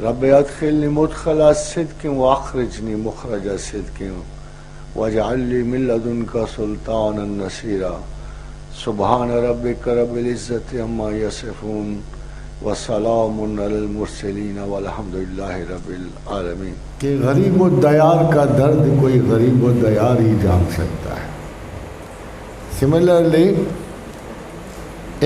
رب ادخلنی مدخل صدق واخرجنی مخرج صدق واجعل لی من لدنک سلطانا نصیرا سبحان ربک رب العزت عما یصفون وسلام علی المرسلین والحمد للہ رب العالمین. کہ غریب و دیار کا درد کوئی غریب و دیار ہی جان سکتا ہے. سملرلی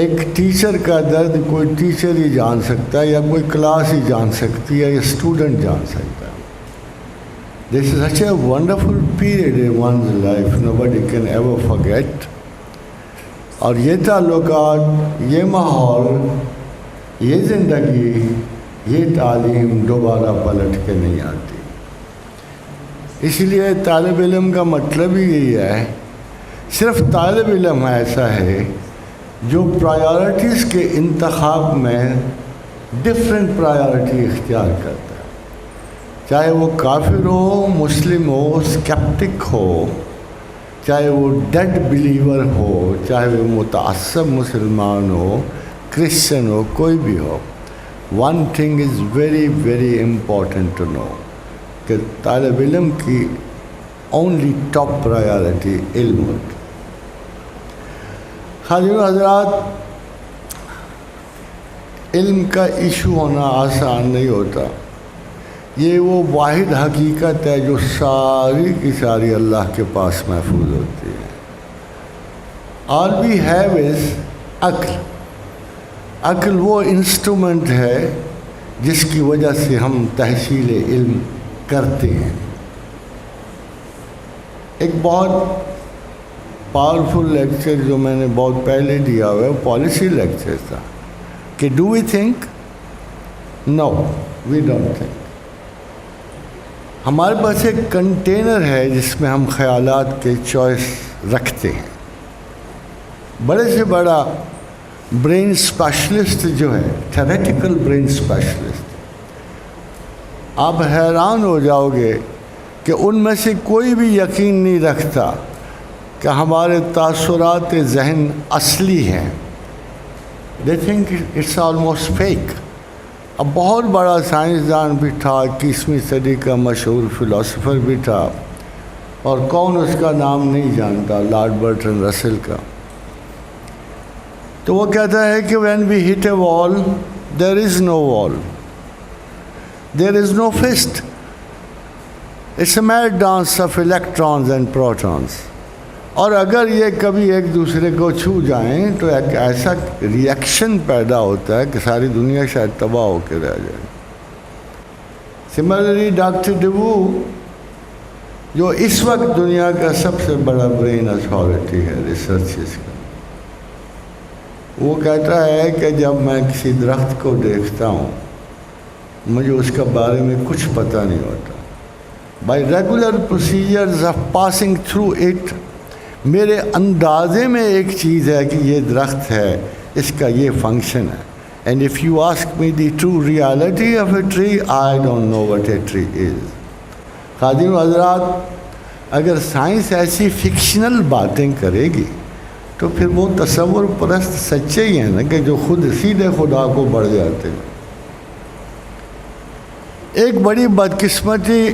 ایک ٹیچر کا درد کوئی ٹیچر ہی جان سکتا ہے یا کوئی کلاس ہی جان سکتی ہے یا اسٹوڈنٹ جان سکتا ہے. This is such a wonderful period in one's life, nobody can ever forget. اور یہ تعلقات، یہ ماحول، یہ زندگی، یہ تعلیم دوبارہ پلٹ کے نہیں آتی. اس لیے طالب علم کا مطلب ہی یہی ہے. صرف طالب علم ایسا ہے جو پرائیورٹیز کے انتخاب میں ڈفرینٹ پرائیورٹی اختیار کرتا ہے. چاہے وہ کافر ہو، مسلم ہو، اسکیپٹک ہو، چاہے وہ ڈیڈ بلیور ہو، چاہے وہ متعصب مسلمان ہو، کرسچن ہو، کوئی بھی ہو. One thing is very very important to know کہ طالب علم کی اونلی ٹاپ پرائیورٹی علم ہوتی. حاضرین حضرات، علم کا ایشو ہونا آسان نہیں ہوتا. یہ وہ واحد حقیقت ہے جو ساری کی ساری اللہ کے پاس محفوظ ہوتی ہے. آل وی ہیو از عقل. عقل وہ انسٹرومنٹ ہے جس کی وجہ سے ہم تحصیل علم کرتے ہیں. ایک بہت پاورفل لیکچر جو میں نے بہت پہلے دیا ہوا ہے پالیسی لیکچر تھا کہ do we think? No we don't think. ہمارے پاس ایک کنٹینر ہے جس میں ہم خیالات کے چوائس رکھتے ہیں. بڑے سے بڑا برین اسپیشلسٹ جو ہے، تھیوریٹیکل برین اسپیشلسٹ، آپ حیران ہو جاؤ گے کہ ان میں سے کوئی بھی یقین نہیں رکھتا کہ ہمارے تاثرات ذہن اصلی ہیں. They think it's almost fake. اب بہت بڑا سائنسدان بھی تھا، 21ویں صدی کا مشہور فلاسفر بھی تھا، اور کون اس کا نام نہیں جانتا، لارڈ برٹرن رسل کا. تو وہ کہتا ہے کہ when we hit a wall there is no wall, there is no fist, it's a mad dance of electrons and protons. اور اگر یہ کبھی ایک دوسرے کو چھو جائیں تو ایک ایسا ریئیکشن پیدا ہوتا ہے کہ ساری دنیا شاید تباہ ہو کے رہ جائے. سملرلی ڈاکٹر ڈیوو جو اس وقت دنیا کا سب سے بڑا برین اتھارٹی ہے ریسرچز کا، وہ کہتا ہے کہ جب میں کسی درخت کو دیکھتا ہوں مجھے اس کے بارے میں کچھ پتہ نہیں ہوتا. By regular procedures of passing through it میرے اندازے میں ایک چیز ہے کہ یہ درخت ہے، اس کا یہ فنکشن ہے. And if you ask me the true reality of a tree I don't know what a tree is. خادم حضرات، اگر سائنس ایسی فکشنل باتیں کرے گی تو پھر وہ تصور پرست سچے ہی ہیں نا کہ جو خود سیدھے خدا کو بڑھ جاتے ہیں. ایک بڑی بدقسمتی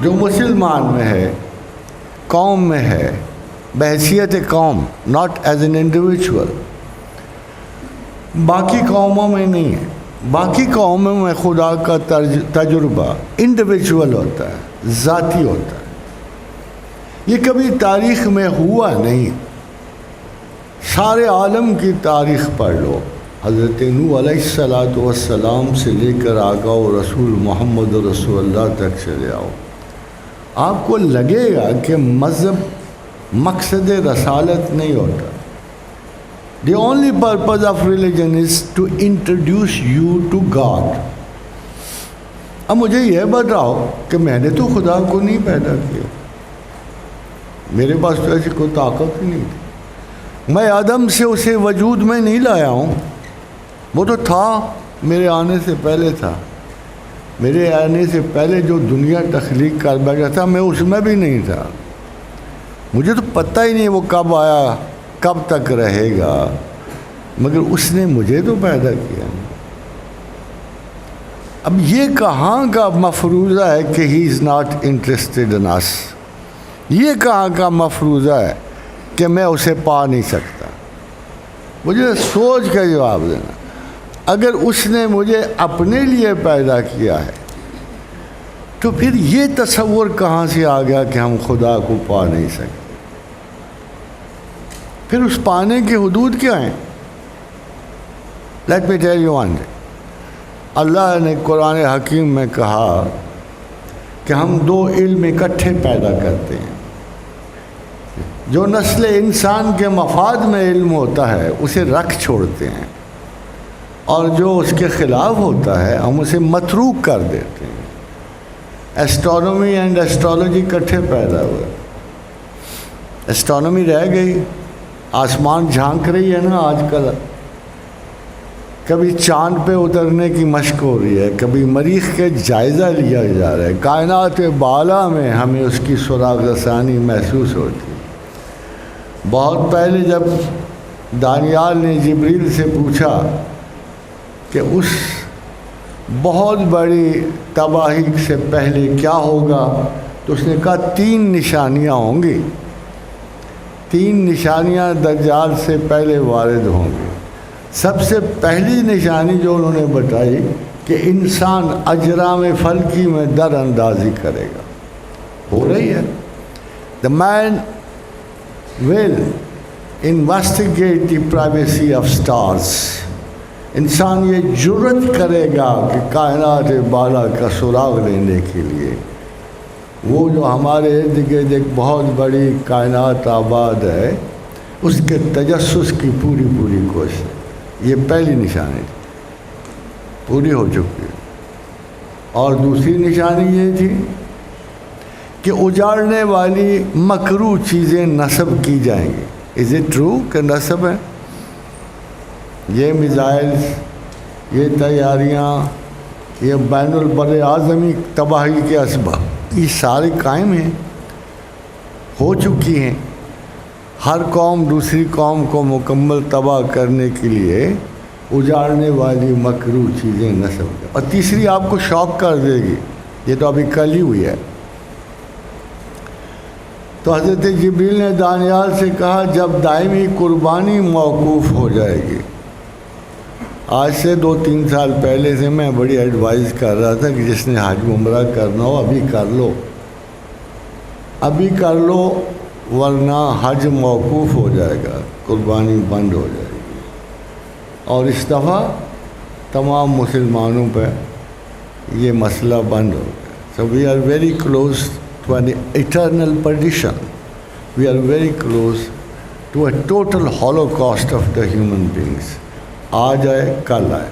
جو مسلمان میں ہے، قوم میں ہے، بحیثیت قوم، ناٹ ایز این انڈیویجول، باقی قوموں میں نہیں ہے. باقی قوموں میں خدا کا تجربہ انڈیویجول ہوتا ہے، ذاتی ہوتا ہے. یہ کبھی تاریخ میں ہوا نہیں. سارے عالم کی تاریخ پڑھ لو، حضرت نوح علیہ السلام سے لے کر آقا و رسول محمد رسول اللہ تک چلے آؤ، آپ کو لگے گا کہ مذہب مقصد رسالت نہیں ہوتا. The only purpose of religion is to introduce you to God. اب مجھے یہ بتاؤ کہ میں نے تو خدا کو نہیں پیدا کیا، میرے پاس تو ایسی کوئی طاقت ہی نہیں تھی. میں آدم سے اسے وجود میں نہیں لایا ہوں، وہ تو تھا، میرے آنے سے پہلے تھا. میرے آنے سے پہلے جو دنیا تخلیق کر بیٹھا تھا میں اس میں بھی نہیں تھا. مجھے تو پتہ ہی نہیں وہ کب آیا، کب تک رہے گا، مگر اس نے مجھے تو پیدا کیا. اب یہ کہاں کا مفروضہ ہے کہ he is not interested in اس؟ یہ کہاں کا مفروضہ ہے کہ میں اسے پا نہیں سکتا؟ مجھے سوچ کر جواب دینا. اگر اس نے مجھے اپنے لیے پیدا کیا ہے تو پھر یہ تصور کہاں سے آ گیا کہ ہم خدا کو پا نہیں سکتے؟ پھر اس پانے کی حدود کیا ہیں؟ Let me tell you one thing. اللہ نے قرآن حکیم میں کہا کہ ہم دو علم اکٹھے پیدا کرتے ہیں. جو نسل انسان کے مفاد میں علم ہوتا ہے اسے رکھ چھوڑتے ہیں، اور جو اس کے خلاف ہوتا ہے ہم اسے متروک کر دیتے ہیں. ایسٹرونومی اینڈ ایسٹرالوجی اکٹھے پیدا ہوئے. ایسٹرونومی رہ گئی، آسمان جھانک رہی ہے نا آج کل. کبھی چاند پہ اترنے کی مشق ہو رہی ہے، کبھی مریخ کے جائزہ لیا جا رہا ہے. کائنات بالا میں ہمیں اس کی سراغ رسانی محسوس ہوتی ہے. بہت پہلے جب دانیال نے جبریل سے پوچھا کہ اس بہت بڑی تباہی سے پہلے کیا ہوگا، تو اس نے کہا 3 نشانیاں ہوں گی. 3 نشانیاں دجال سے پہلے وارد ہوں گی. سب سے پہلی نشانی جو انہوں نے بتائی کہ انسان اجرام فلکی میں در اندازی کرے گا. ہو رہی ہے. The man will investigate the privacy of stars. انسان یہ جرت کرے گا کہ کائنات بالا کا سراغ لینے کے لیے وہ جو ہمارے ارد گرد ایک بہت بڑی کائنات آباد ہے اس کے تجسس کی پوری کوشش. یہ پہلی نشانی پوری ہو چکی ہے. اور دوسری نشانی یہ تھی کہ اجاڑنے والی مکروہ چیزیں نصب کی جائیں گی. از اٹ ٹرو کہ نصب ہے؟ یہ میزائلز، یہ تیاریاں، یہ بین البر اعظمی تباہی کے اسباب، یہ سارے قائم ہیں، ہو چکی ہیں. ہر قوم دوسری قوم کو مکمل تباہ کرنے کے لیے اجاڑنے والی مکروہ چیزیں نصب کر. اور تیسری آپ کو شوق کر دے گی، یہ تو ابھی کل ہی ہوئی ہے. تو حضرت جبریل نے دانیال سے کہا جب دائمی قربانی موقوف ہو جائے گی. آج سے 2-3 سال پہلے سے میں بڑی ایڈوائز کر رہا تھا کہ جس نے حج عمرہ کرنا ہو ابھی کر لو ورنہ حج موقوف ہو جائے گا، قربانی بند ہو جائے گی. اور اس دفعہ تمام مسلمانوں پہ یہ مسئلہ بند ہو گیا. So we are very close to an eternal perdition. We are very close to a total holocaust of the human beings. آ جائے کل آئے.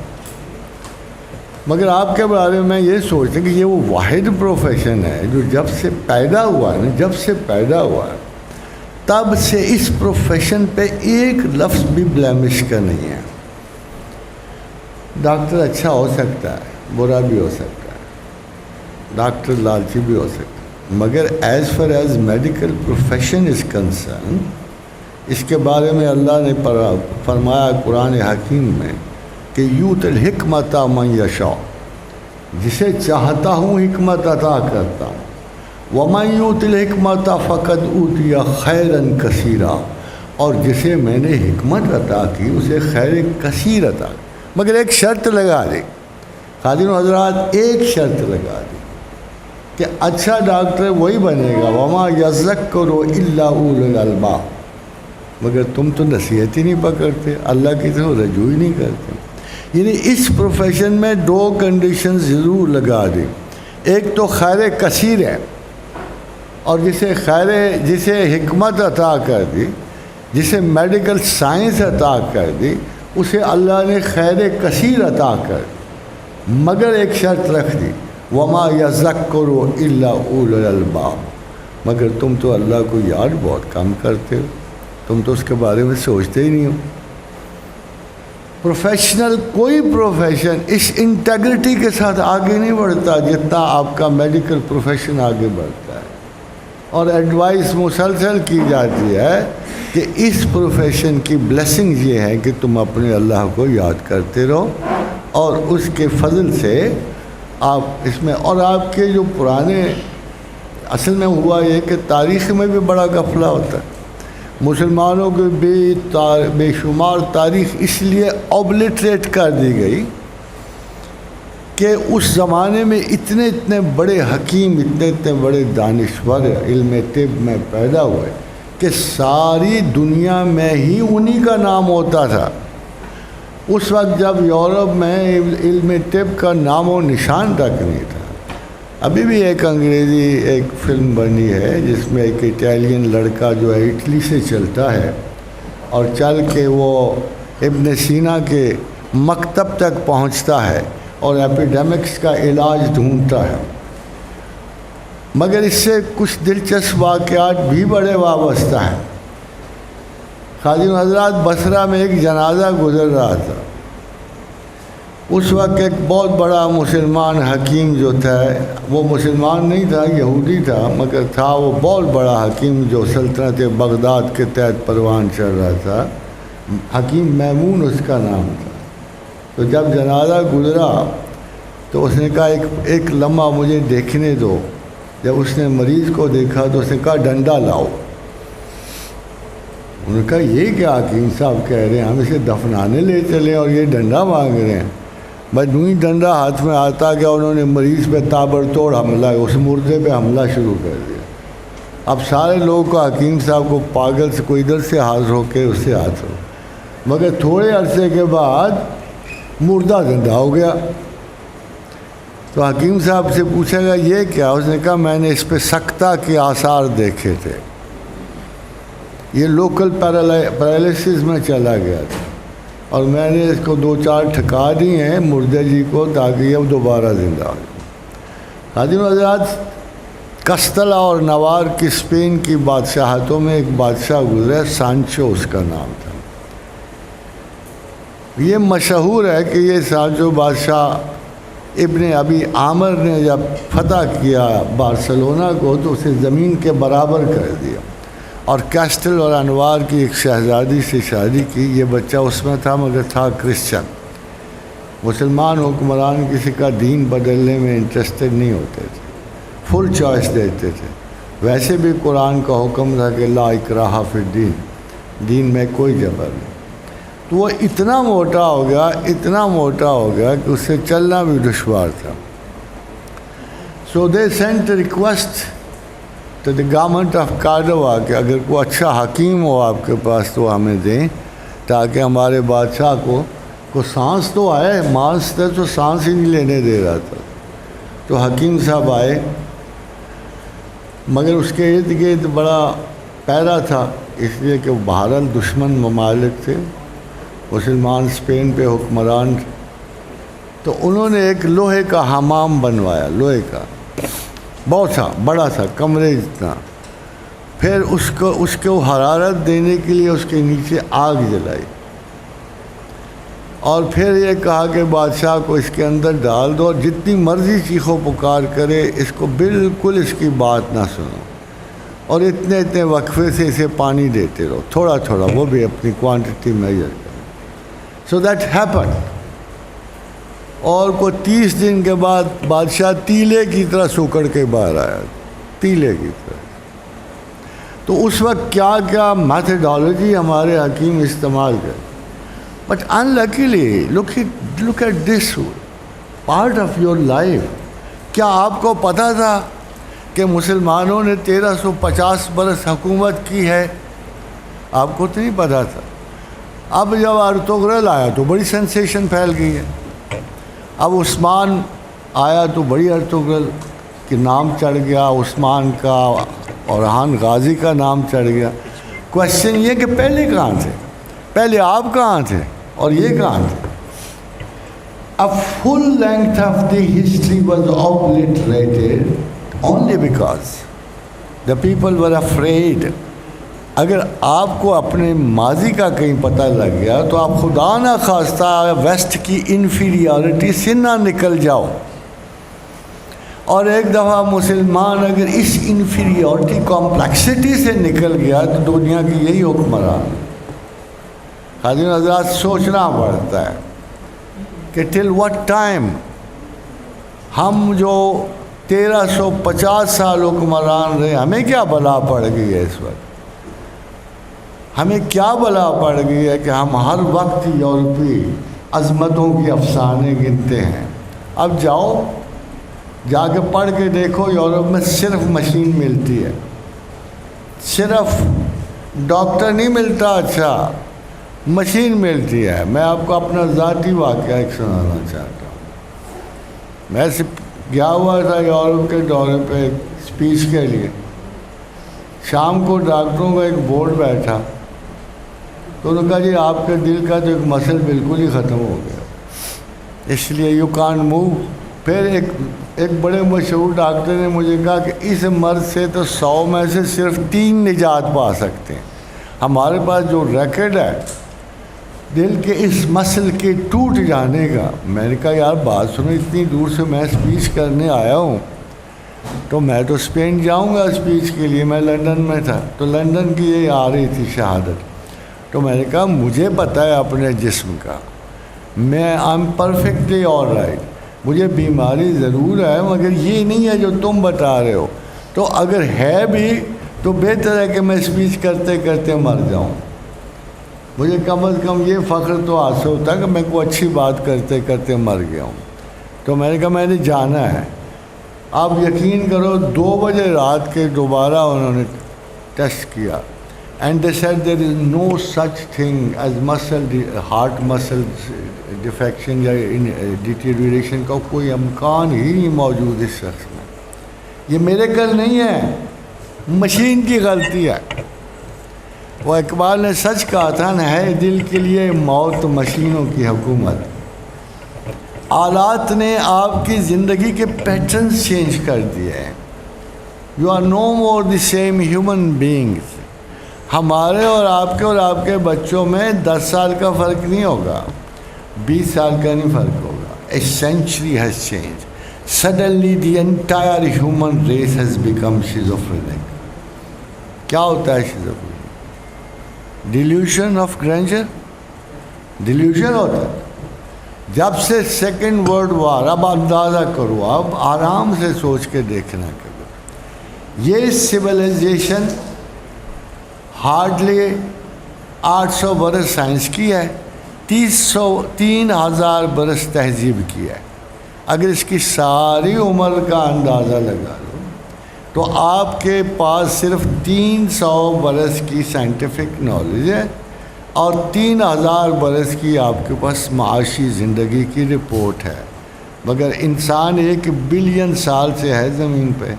مگر آپ کے بارے میں یہ سوچتے ہیں کہ یہ وہ واحد پروفیشن ہے جو جب سے پیدا ہوا ہے تب سے اس پروفیشن پہ ایک لفظ بھی بلیمش کا نہیں ہے. ڈاکٹر اچھا ہو سکتا ہے، برا بھی ہو سکتا ہے، ڈاکٹر لالچی بھی ہو سکتا ہے، مگر as far as medical profession is concern, اس کے بارے میں اللہ نے فرمایا قرآن حکیم میں کہ یوت الحکمت من یشاء، جسے چاہتا ہوں حکمت عطا کرتا ہوں. ومن یوت الحکمت فقد اوتی خیرا کثیرا، اور جسے میں نے حکمت عطا کی اسے خیر کثیر عطا کی. مگر ایک شرط لگا دی قادر حضرات، ایک شرط لگا دی کہ اچھا ڈاکٹر وہی بنے گا وما یذکر الا اولو الالباب. مگر تم تو نصیحت ہی نہیں پکڑتے، اللہ کی طرف رجوع ہی نہیں کرتے. یعنی اس پروفیشن میں 2 کنڈیشن ضرور لگا دی. ایک تو خیر کثیر ہے، اور جسے حکمت عطا کر دی، جسے میڈیکل سائنس عطا کر دی، اسے اللہ نے خیر کثیر عطا کر دی. مگر ایک شرط رکھ دی وما یذکر الا اولو الالباب. مگر تم تو اللہ کو یاد بہت کم کرتے ہو، تم تو اس کے بارے میں سوچتے ہی نہیں ہو. پروفیشنل کوئی پروفیشن اس انٹیگریٹی کے ساتھ آگے نہیں بڑھتا جتنا آپ کا میڈیکل پروفیشن آگے بڑھتا ہے. اور ایڈوائس مسلسل کی جاتی ہے کہ اس پروفیشن کی بلیسنگ یہ ہے کہ تم اپنے اللہ کو یاد کرتے رہو، اور اس کے فضل سے آپ اس میں، اور آپ کے جو پرانے، اصل میں ہوا یہ کہ تاریخ میں بھی بڑا غفلہ ہوتا ہے. مسلمانوں کی بے شمار تاریخ اس لیے اوبلیٹریٹ کر دی گئی کہ اس زمانے میں اتنے بڑے حکیم، اتنے بڑے دانشور علم طب میں پیدا ہوئے کہ ساری دنیا میں ہی انہی کا نام ہوتا تھا. اس وقت جب یورپ میں علم طب کا نام و نشان تک نہیں تھا. ابھی بھی ایک انگریزی ایک فلم بنی ہے جس میں ایک اٹیلین لڑکا جو ہے اٹلی سے چلتا ہے اور چل کے وہ ابن سینا کے مکتب تک پہنچتا ہے اور ایپیڈیمکس کا علاج ڈھونڈتا ہے. مگر اس سے کچھ دلچسپ واقعات بھی بڑے وابستہ ہیں. خادم حضرات، بصرہ میں ایک جنازہ گزر رہا تھا. اس وقت ایک بہت بڑا مسلمان حکیم جو تھا، وہ مسلمان نہیں تھا، یہودی تھا، مگر تھا وہ بہت بڑا حکیم جو سلطنت بغداد کے تحت پروان چڑھ رہا تھا. حکیم میمون اس کا نام تھا. تو جب جنازہ گزرا تو اس نے کہا ایک لمحہ مجھے دیکھنے دو. جب اس نے مریض کو دیکھا تو اس نے کہا ڈنڈا لاؤ. انہوں نے کہا یہ کیا حکیم صاحب کہہ رہے ہیں، ہم اسے دفنانے لے چلے اور یہ ڈنڈا مانگ رہے ہیں. بس یوں ڈنڈا ہاتھ میں آتا گیا، انہوں نے مریض پہ تابڑ توڑ حملہ، اس مردے پہ حملہ شروع کر دیا. اب سارے لوگوں کو حکیم صاحب کو پاگل سے کوئی ادھر سے ہاتھ رو کے اس سے ہاتھ رو. مگر تھوڑے عرصے کے بعد مردہ زندہ ہو گیا. تو حکیم صاحب سے پوچھا گیا یہ کیا؟ اس نے کہا میں نے اس پہ سکتہ کے آثار دیکھے تھے، یہ لوکل پیرالائسس میں چلا گیا تھا اور میں نے اس کو 2-4 ٹھکا دی ہیں مردے جی کو تاکہ یہ دوبارہ زندہ ہو. خادم حضرات، کستلا اور نوار کی اسپین کی بادشاہتوں میں ایک بادشاہ گزرا، سانچو اس کا نام تھا. یہ مشہور ہے کہ یہ سانچو بادشاہ ابن ابی عامر نے جب فتح کیا بارسلونا کو تو اسے زمین کے برابر کر دیا اور کیسٹل اور انوار کی ایک شہزادی سے شادی کی. یہ بچہ اس میں تھا مگر تھا کرسچن. مسلمان حکمران کسی کا دین بدلنے میں انٹرسٹڈ نہیں ہوتے تھے، فل چوائس دیتے تھے. ویسے بھی قرآن کا حکم تھا کہ لا اکراہ فی الدین، دین میں کوئی جبر نہیں. تو وہ اتنا موٹا ہو گیا کہ اس سے چلنا بھی دشوار تھا. So they sent request to the government of Cordova کہ اگر کوئی اچھا حکیم ہو آپ کے پاس تو ہمیں دیں تاکہ ہمارے بادشاہ کو سانس تو آئے. مانس تھا تو سانس ہی نہیں لینے دے رہا تھا. تو حکیم صاحب آئے مگر اس کے ارد گرد بڑا پیرا تھا، اس لیے کہ وہ بہرحال دشمن ممالک تھے، مسلمان اسپین پہ حکمران. تو انہوں نے ایک لوہے کا حمام بنوایا، لوہے کا بہت سا بڑا سا کمرے جتنا. پھر اس کو حرارت دینے کے لیے اس کے نیچے آگ جلائی اور پھر یہ کہا کہ بادشاہ کو اس کے اندر ڈال دو اور جتنی مرضی چیخو پکار کرے اس کو بالکل اس کی بات نہ سنو اور اتنے وقفے سے اسے پانی دیتے رہو، تھوڑا تھوڑا، وہ بھی اپنی کوانٹٹی میجر کرو. So that happen. اور کوئی 30 دن کے بعد بادشاہ تیلے کی طرح سکڑ کے باہر آیا، تیلے کی طرح. تو اس وقت کیا میتھڈالوجی ہمارے حکیم استعمال کرے. But unluckily look at this part of your life. کیا آپ کو پتہ تھا کہ مسلمانوں نے 1350 برس حکومت کی ہے؟ آپ کو تو نہیں پتہ تھا. اب جب ارطغرل آیا تو بڑی سینسیشن پھیل گئی ہے. اب عثمان آیا تو بڑی ارطغرل کے نام چڑھ گیا، عثمان کا، اورحان غازی کا نام چڑھ گیا. کوشچن یہ کہ پہلے کہاں تھے؟ پہلے آپ کہاں تھے اور یہ کہاں تھے؟ A full length of the history was obliterated only because the people were afraid. اگر آپ کو اپنے ماضی کا کہیں پتہ لگ گیا تو آپ خدا نہ خواستہ ویسٹ کی انفیریورٹی سے نہ نکل جاؤ. اور ایک دفعہ مسلمان اگر اس انفیریورٹی کمپلیکسٹی سے نکل گیا تو دنیا کی یہی حکمران. خادم حضرات، سوچنا پڑتا ہے کہ ٹل واٹ ٹائم ہم جو 1350 سال حکمران رہے، ہمیں کیا بلا پڑ گئی ہے اس وقت؟ ہمیں کیا بلا پڑ گئی ہے کہ ہم ہر وقت یورپی عظمتوں کی افسانے گنتے ہیں؟ اب جاؤ جا کے پڑھ کے دیکھو، یورپ میں صرف مشین ملتی ہے، صرف ڈاکٹر نہیں ملتا، اچھا مشین ملتی ہے۔ میں آپ کو اپنا ذاتی واقعہ ایک سنانا چاہتا ہوں۔ میں گیا ہوا تھا یورپ کے دورے پہ اسپیچ کے لیے۔ شام کو ڈاکٹروں کا ایک بورڈ بیٹھا، تو انہوں نے کہا جی آپ کے دل کا تو ایک مسل بالکل ہی ختم ہو گیا، اس لیے یو کانٹ موو۔ پھر ایک بڑے مشہور ڈاکٹر نے مجھے کہا کہ اس مرض سے تو 100 میں سے صرف 3 نجات پا سکتے ہیں۔ ہمارے پاس جو ریکارڈ ہے دل کے اس مسل کے ٹوٹ جانے کا، میں نے کہا یار بات سنو، اتنی دور سے میں اسپیچ کرنے آیا ہوں، تو میں تو اسپین جاؤں گا اسپیچ کے لیے، میں لندن میں تھا، تو لندن کی یہ آ رہی تھی شہادت، تو میں نے کہا مجھے پتہ ہے اپنے جسم کا، میں I am perfectly all right, مجھے بیماری ضرور ہے مگر یہ نہیں ہے جو تم بتا رہے ہو، تو اگر ہے بھی تو بہتر ہے کہ میں اسپیچ کرتے کرتے مر جاؤں، مجھے کم از کم یہ فخر تو حاصل ہوتا ہے کہ میں کوئی اچھی بات کرتے کرتے مر گیا ہوں۔ تو میں نے کہا میں نے جانا ہے۔ آپ یقین کرو 2 بجے رات کے دوبارہ انہوں نے ٹیسٹ کیا، and they said there is no such thing as heart muscle defection یا ڈیٹیریشن کا کوئی امکان ہی نہیں موجود اس شخص میں۔ یہ میرے کل نہیں ہے، مشین کی غلطی ہے۔ وہ اقبال نے سچ کہا تھا نا، ہے دل کے لیے موت مشینوں کی حکومت۔ آلات نے آپ کی زندگی کے پیٹرنز چینج کر دیے ہیں۔ You are no more the same human beings. ہمارے اور آپ کے بچوں میں 10 سال کا فرق نہیں ہوگا، 20 سال کا نہیں فرق ہوگا۔ A century has change, suddenly the entire human race has become schizophrenic. کیا ہوتا ہے schizophrenic? Delusion of grandeur, delusion ہوتا ہے۔ جب سے سیکنڈ ورلڈ وار، اب اندازہ کرو، اب آرام سے سوچ کے دیکھنا کرو، یہ سویلائزیشن ہارڈلی 800 برس سائنس کی ہے، 3000 برس تہذیب کی ہے۔ اگر اس کی ساری عمر کا اندازہ لگا لو تو آپ کے پاس صرف 300 برس کی سائنٹیفک نالج ہے اور 3000 برس کی آپ کے پاس معاشی زندگی کی رپورٹ ہے، مگر انسان 1 بلین سال سے ہے زمین پہ،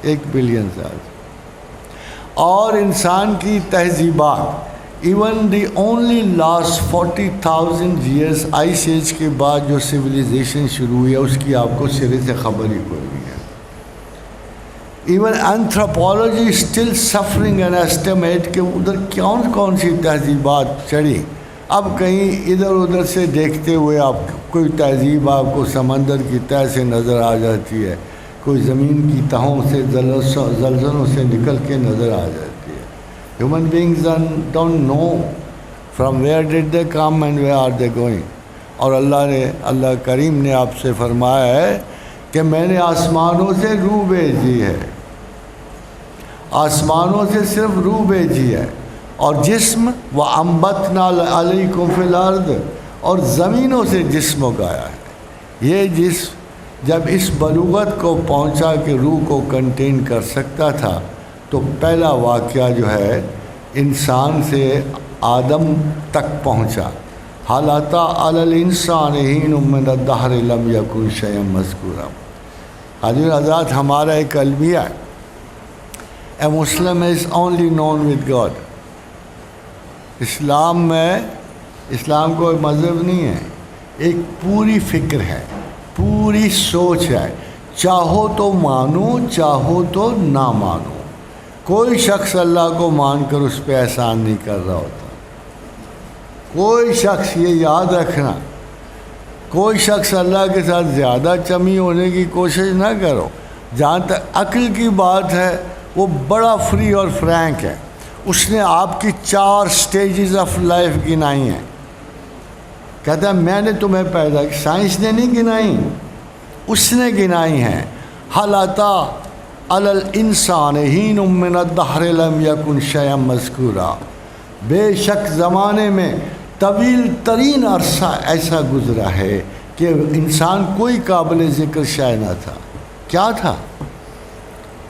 1 بلین سال سے۔ اور انسان کی تہذیبات، even the only last 40,000 years ice age کے بعد جو سویلائزیشن شروع ہوئی ہے اس کی آپ کو سرے سے خبر ہی کوئی نہیں ہے۔ Even anthropology still suffering an estimate کہ ادھر کون سی تہذیبات چڑھی۔ اب کہیں ادھر ادھر سے دیکھتے ہوئے آپ کوئی تہذیب آپ کو سمندر کی تہہ سے نظر آ جاتی ہے، کوئی زمین کی تہوں سے زلزلوں سے نکل کے نظر آ جاتی ہے۔ Human beings don't know from where did they come and where are they going. اور اللہ کریم نے آپ سے فرمایا ہے کہ میں نے آسمانوں سے روح بھیجی ہے، آسمانوں سے صرف روح بھیجی ہے، اور جسم وَأَنبَتْنَا عَلَيْكُمْ فِي الْأَرْضِ، اور زمینوں سے جسم اگایا ہے۔ یہ جسم جب اس بلوغت کو پہنچا کہ روح کو کنٹین کر سکتا تھا تو پہلا واقعہ جو ہے انسان سے آدم تک پہنچا۔ حَلْ أَتَىٰ عَلَى الْإِنسَانِ حِینٌ مِّنَ الدَّهْرِ لَمْ یَکُن شَیْئًا مَّذْکُورًا۔ حضور حضرات، ہمارا ایک المیہ ہے، a Muslim is only known with God. اسلام کوئی مذہب نہیں ہے، ایک پوری فکر ہے، پوری سوچ ہے، چاہو تو مانو چاہو تو نہ مانو۔ کوئی شخص اللہ کو مان کر اس پہ احسان نہیں کر رہا ہوتا، کوئی شخص، یہ یاد رکھنا، کوئی شخص اللہ کے ساتھ زیادہ چمی ہونے کی کوشش نہ کرو۔ جہاں تک عقل کی بات ہے وہ بڑا فری اور فرینک ہے، اس نے آپ کی 4 سٹیجز آف لائف گنائی ہیں۔ کہتا ہے میں نے تمہیں پیدا کیا، سائنس نے نہیں گنائی، اس نے گنائی ہیں. حل اتی علی الانسان حین من الدہر لم یکن شیئا مذکورا. بے شک زمانے میں طویل ترین عرصہ ایسا گزرا ہے کہ انسان کوئی قابل ذکر شے نہ تھا. کیا تھا؟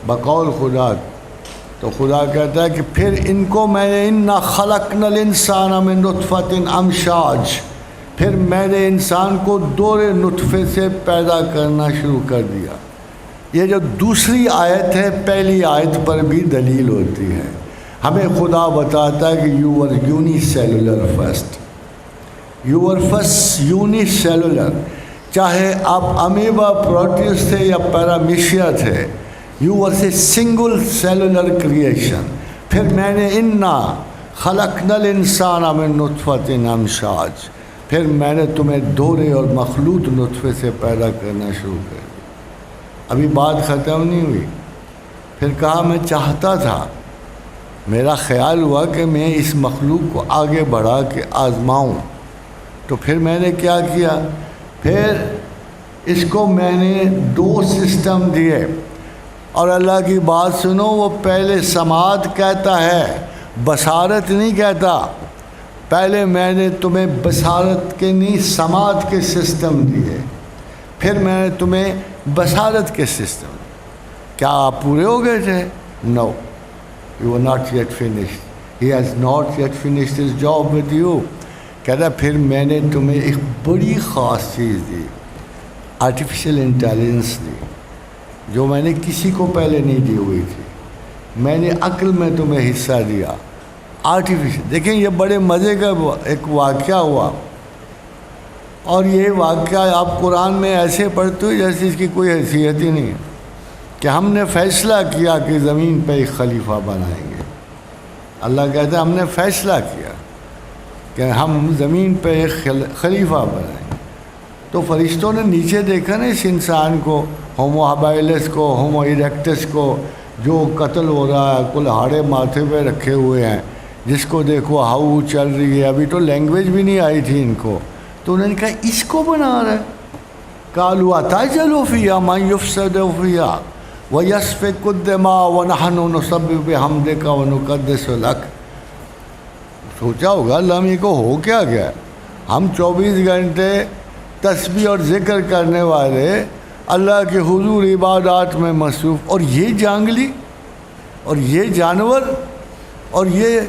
بقول خدا. تو خدا کہتا ہے کہ پھر ان کو میں نے انا خلقنا الانسان من نطفۃ امشاج، پھر میں نے انسان کو دور نطفے سے پیدا کرنا شروع کر دیا. یہ جو دوسری آیت ہے پہلی آیت پر بھی دلیل ہوتی ہے. ہمیں خدا بتاتا ہے کہ you are unicellular first, you are first unicellular. چاہے آپ امیبا پروٹیوس تھے یا پیرامیشیا تھے، you are a single cellular creation. پھر میں نے انا خلقنا الانسان من نطفۃ امشاج، پھر میں نے تمہیں دورے اور مخلوط نطفے سے پیدا کرنا شروع کر دیا. ابھی بات ختم نہیں ہوئی. پھر کہا میں چاہتا تھا، میرا خیال ہوا کہ میں اس مخلوق کو آگے بڑھا کے آزماؤں. تو پھر میں نے کیا کیا، پھر اس کو میں نے 2 سسٹم دیے. اور اللہ کی بات سنو، وہ پہلے سماعت کہتا ہے، بصارت نہیں کہتا. پہلے میں نے تمہیں بصارت کے نہیں سماعت کے سسٹم دیے، پھر میں نے تمہیں بصارت کے سسٹم. کیا آپ پورے ہو گئے تھے؟ No, you are not yet finished. He has not yet finished his job with you. کہتا پھر میں نے تمہیں ایک بڑی خاص چیز دی، آرٹیفیشل انٹیلیجنس دی، جو میں نے کسی کو پہلے نہیں دی ہوئی تھی. میں نے عقل میں تمہیں حصہ دیا، آرٹیفیشل. دیکھیں یہ بڑے مزے کا ایک واقعہ ہوا، اور یہ واقعہ آپ قرآن میں ایسے پڑھتے ہو جیسے اس کی کوئی حیثیت ہی نہیں ہے. کہ ہم نے فیصلہ کیا کہ زمین پہ ایک خلیفہ بنائیں گے. اللہ کہتا ہے ہم نے فیصلہ کیا کہ ہم زمین پہ ایک خلیفہ بنائیں گے. تو فرشتوں نے نیچے دیکھا نا اس انسان کو، ہومو ہیبیلس کو، ہومو ایریکٹس کو، جو قتل ہو رہا ہے، کل ہاڑے ماتھے پہ رکھے ہوئے ہیں، جس کو دیکھو ہاؤ چل رہی ہے. ابھی تو لینگویج بھی نہیں آئی تھی ان کو. تو انہوں نے کہا اس کو بنا رہا ہے. قالوا اتجعل فیہا من یفسد فیہا ویسفک الدماء ونحن نسبح بحمدک ونقدس لک. سوچا ہوگا اللہ کو ہو کیا گیا. ہم 24 گھنٹے تسبیح اور ذکر کرنے والے اللہ کے حضور عبادات میں مصروف، اور یہ جانگلی اور یہ جانور. اور یہ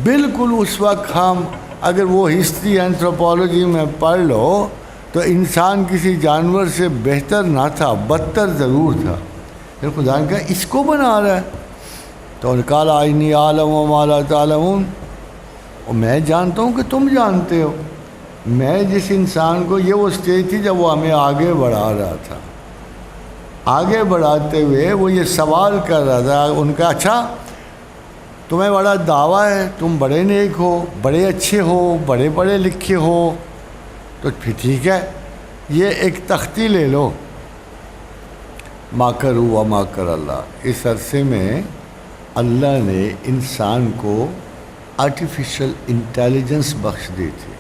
بالکل اس وقت ہم اگر وہ ہسٹری اینتھروپولوجی میں پڑھ لو تو انسان کسی جانور سے بہتر نہ تھا، بدتر ضرور تھا. پھر خدا نے کہا اس کو بنا رہا ہے. تو انہوں نے کہا انی عالم ما لا تعلمون، اور میں جانتا ہوں کہ تم جانتے ہو. میں جس انسان کو، یہ وہ اسٹیج تھی جب وہ ہمیں آگے بڑھا رہا تھا. آگے بڑھاتے ہوئے وہ یہ سوال کر رہا تھا ان کا، اچھا تمہیں بڑا دعویٰ ہے، تم بڑے نیک ہو، بڑے اچھے ہو، بڑے پڑھے لکھے ہو، تو پھر ٹھیک ہے یہ ایک تختی لے لو. ما کروا وما کر اللہ. اس عرصے میں اللہ نے انسان کو آرٹیفیشل انٹیلیجنس بخش دی تھی.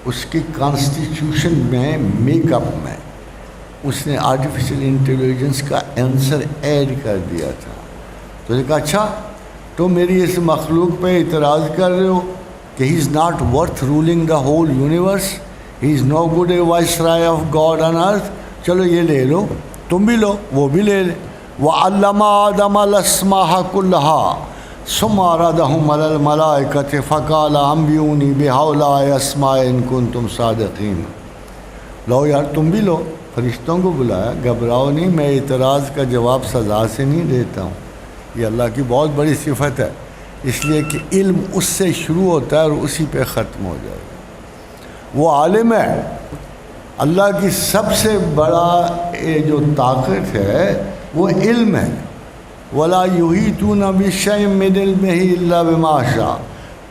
اس کی کانسٹیٹیوشن میں، میک اپ میں اس نے آرٹیفیشل انٹیلیجنس کا آنسر ایڈ کر دیا تھا. تو نے کہا اچھا تو میری اس مخلوق پہ اعتراض کر رہے ہو کہ he is not worth ruling the whole universe, he is no good a viceroy of God on earth. چلو یہ لے لو، تم بھی لو، وہ بھی لے لے. وَعَلَّمَ آدَمَ الْأَسْمَاءَ كُلَّهَا ثُمَّ عَرَضَهُمْ عَلَى الْمَلَائِكَةِ فَقَالَ أَنبِئُونِي بِهَؤُلَاءِ الْأَسْمَاءِ إِن كُنتُمْ صَادِقِينَ. لو یار تم بھی لو. فرشتوں کو بلایا، گھبراؤ نہیں، میں اعتراض کا جواب سزا سے نہیں دیتا ہوں. یہ اللہ کی بہت بڑی صفت ہے، اس لیے کہ علم اس سے شروع ہوتا ہے اور اسی پہ ختم ہو جائے گا. وہ عالم ہے. اللہ کی سب سے بڑا جو طاقت ہے وہ علم ہے. وَلَا يُحِيطُونَ بِشَيْءٍ مِّنْ عِلْمِهِ إِلَّا بِمَا شَاءَ.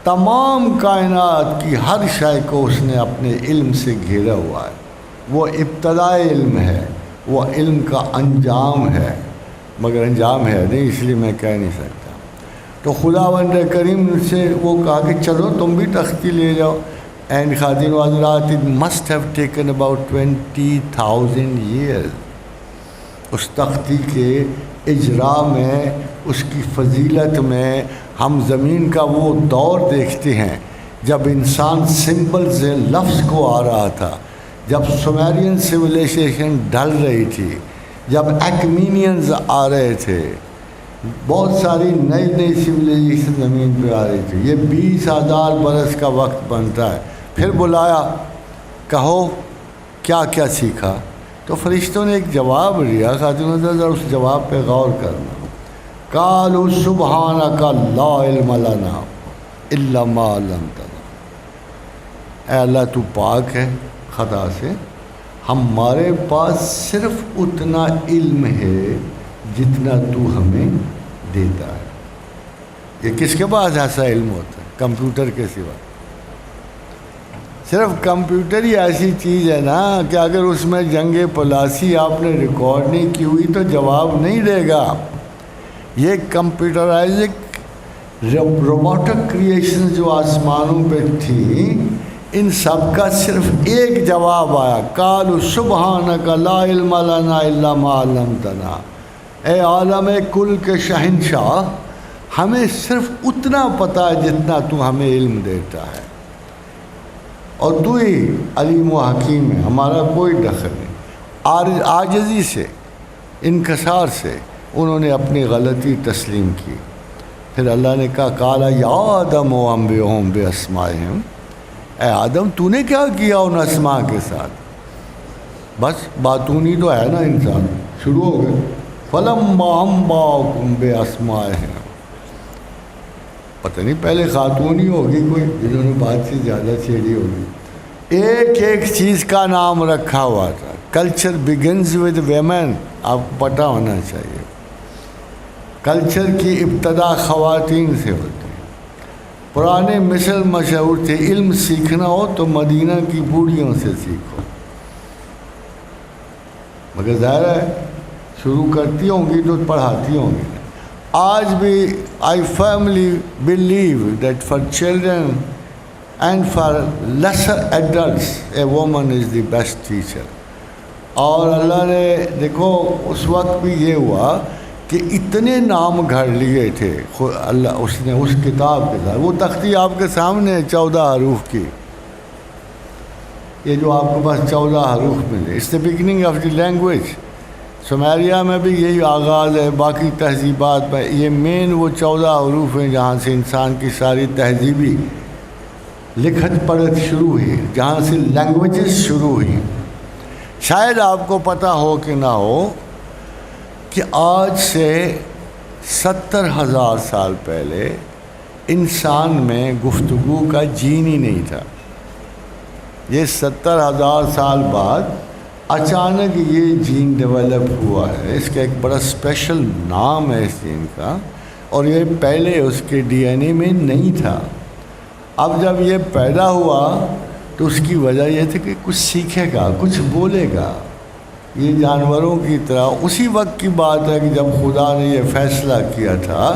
تمام کائنات کی ہر شے کو اس نے اپنے علم سے گھیرا ہوا ہے. وہ ابتدائی علم ہے، وہ علم کا انجام ہے، مگر انجام ہے نہیں، اس لیے میں کہہ نہیں سکتا. تو خداوند کریم سے وہ کہا کہ چلو تم بھی تختی لے جاؤ. And Khadin wa Hazrat, it must have taken about 20,000 years. اس تختی کے اجرا میں، اس کی فضیلت میں ہم زمین کا وہ دور دیکھتے ہیں جب انسان سمبل سے لفظ کو آ رہا تھا، جب سومیرین سویلائزیشن ڈھل رہی تھی، جب ایکمینینز آ رہے تھے، بہت ساری نئی نئی سویلائزیشن زمین پہ آ رہی تھی. یہ 20,000 برس کا وقت بنتا ہے. پھر بلایا، کہو کیا کیا سیکھا؟ تو فرشتوں نے ایک جواب دیا. خاتون ذرا اس جواب پہ غور کرنا. قالوا سبحانک لا علم لنا الا ما علمتنا. اے اللہ تو پاک ہے خطا سے، ہمارے پاس صرف اتنا علم ہے جتنا تو ہمیں دیتا ہے. یہ کس کے پاس ایسا علم ہوتا ہے؟ کمپیوٹر کے سوا. صرف کمپیوٹر ہی ایسی چیز ہے نا کہ اگر اس میں جنگ پلاسی آپ نے ریکارڈ نہیں کی ہوئی تو جواب نہیں دے گا. یہ کمپیوٹرائزڈ روبوٹک کریشن جو آسمانوں پہ تھی، ان سب کا صرف ایک جواب آیا، قالوا سبحانک لا علم لنا الا ما علمتنا. اے عالم کل کے شہنشاہ، ہمیں صرف اتنا پتہ ہے جتنا تو ہمیں علم دیتا ہے، اور تو ہی علیم و حکیم ہے، ہمارا کوئی دخل نہیں. عاجزی سے، انکسار سے انہوں نے اپنی غلطی تسلیم کی. پھر اللہ نے کہا قال یا آدم انبئہم باسمائہم. اے آدم تو نے کیا کیا ان اسماء کے ساتھ؟ بس باتونی تو ہے نا انسان، شروع ہو گئے. فلما انبأکم باسمائہم. پتہ نہیں پہلے خاتون ہی ہوگی کوئی جنہوں نے بات سے زیادہ چھیڑی ہوگی. ایک ایک چیز کا نام رکھا ہوا تھا. کلچر بگنز ود ویمن، آپ کو پتہ ہونا چاہیے. کلچر کی ابتدا خواتین سے ہوتی ہے. پرانے مثل مشہور تھے، علم سیکھنا ہو تو مدینہ کی بوڑھیوں سے سیکھو. مگر ظاہر ہے شروع کرتی ہوں گی تو پڑھاتی ہوں گی. آج بھی I firmly believe that for children and for lesser adults a woman is the best teacher. اور اللہ نے دیکھو اس وقت بھی یہ ہوا کہ اتنے نام گھڑ لیے تھے اللہ اس نے اس کتاب کے ساتھ. وہ تختی آپ کے سامنے 14 حروف کی، یہ جو آپ کے پاس 14 حروف ملے، it's the beginning of the language. Sumeria میں بھی یہی آغاز ہے، باقی تہذیبات میں یہ مین وہ 14 حروف ہیں جہاں سے انسان کی ساری تہذیبی لکھت پڑھت شروع ہوئی، جہاں سے لینگویجز شروع ہوئی. شاید آپ کو پتہ ہو کہ نہ ہو کہ آج سے 70,000 سال پہلے انسان میں گفتگو کا جین ہی نہیں تھا. یہ 70,000 سال بعد اچانک یہ جین ڈیولپ ہوا ہے. اس کا ایک بڑا اسپیشل نام ہے اس جین کا، اور یہ پہلے اس کے ڈی این اے میں نہیں تھا. اب جب یہ پیدا ہوا تو اس کی وجہ یہ تھی کہ کچھ سیکھے گا، کچھ بولے گا. یہ جانوروں کی طرح اسی وقت کی بات ہے کہ جب خدا نے یہ فیصلہ کیا تھا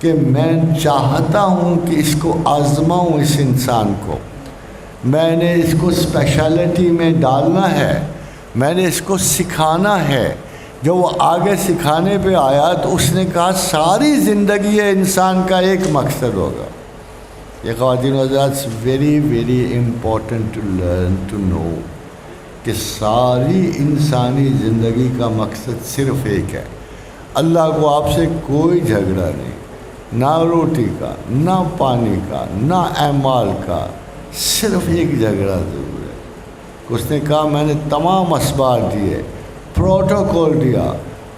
کہ میں چاہتا ہوں کہ اس کو آزماؤں، اس انسان کو میں نے اس کو اسپیشلٹی میں ڈالنا ہے، میں نے اس کو سکھانا ہے. جو وہ آگے سکھانے پہ آیا تو اس نے کہا ساری زندگی انسان کا ایک مقصد ہوگا. یہ خواتین و حضرات very very important to learn to know کہ ساری انسانی زندگی کا مقصد صرف ایک ہے. اللہ کو آپ سے کوئی جھگڑا نہیں، نہ روٹی کا، نہ پانی کا، نہ اعمال کا، صرف ایک جھگڑا ضرور ہے. اس نے کہا میں نے تمام اسباب دیے، پروٹوکول دیا،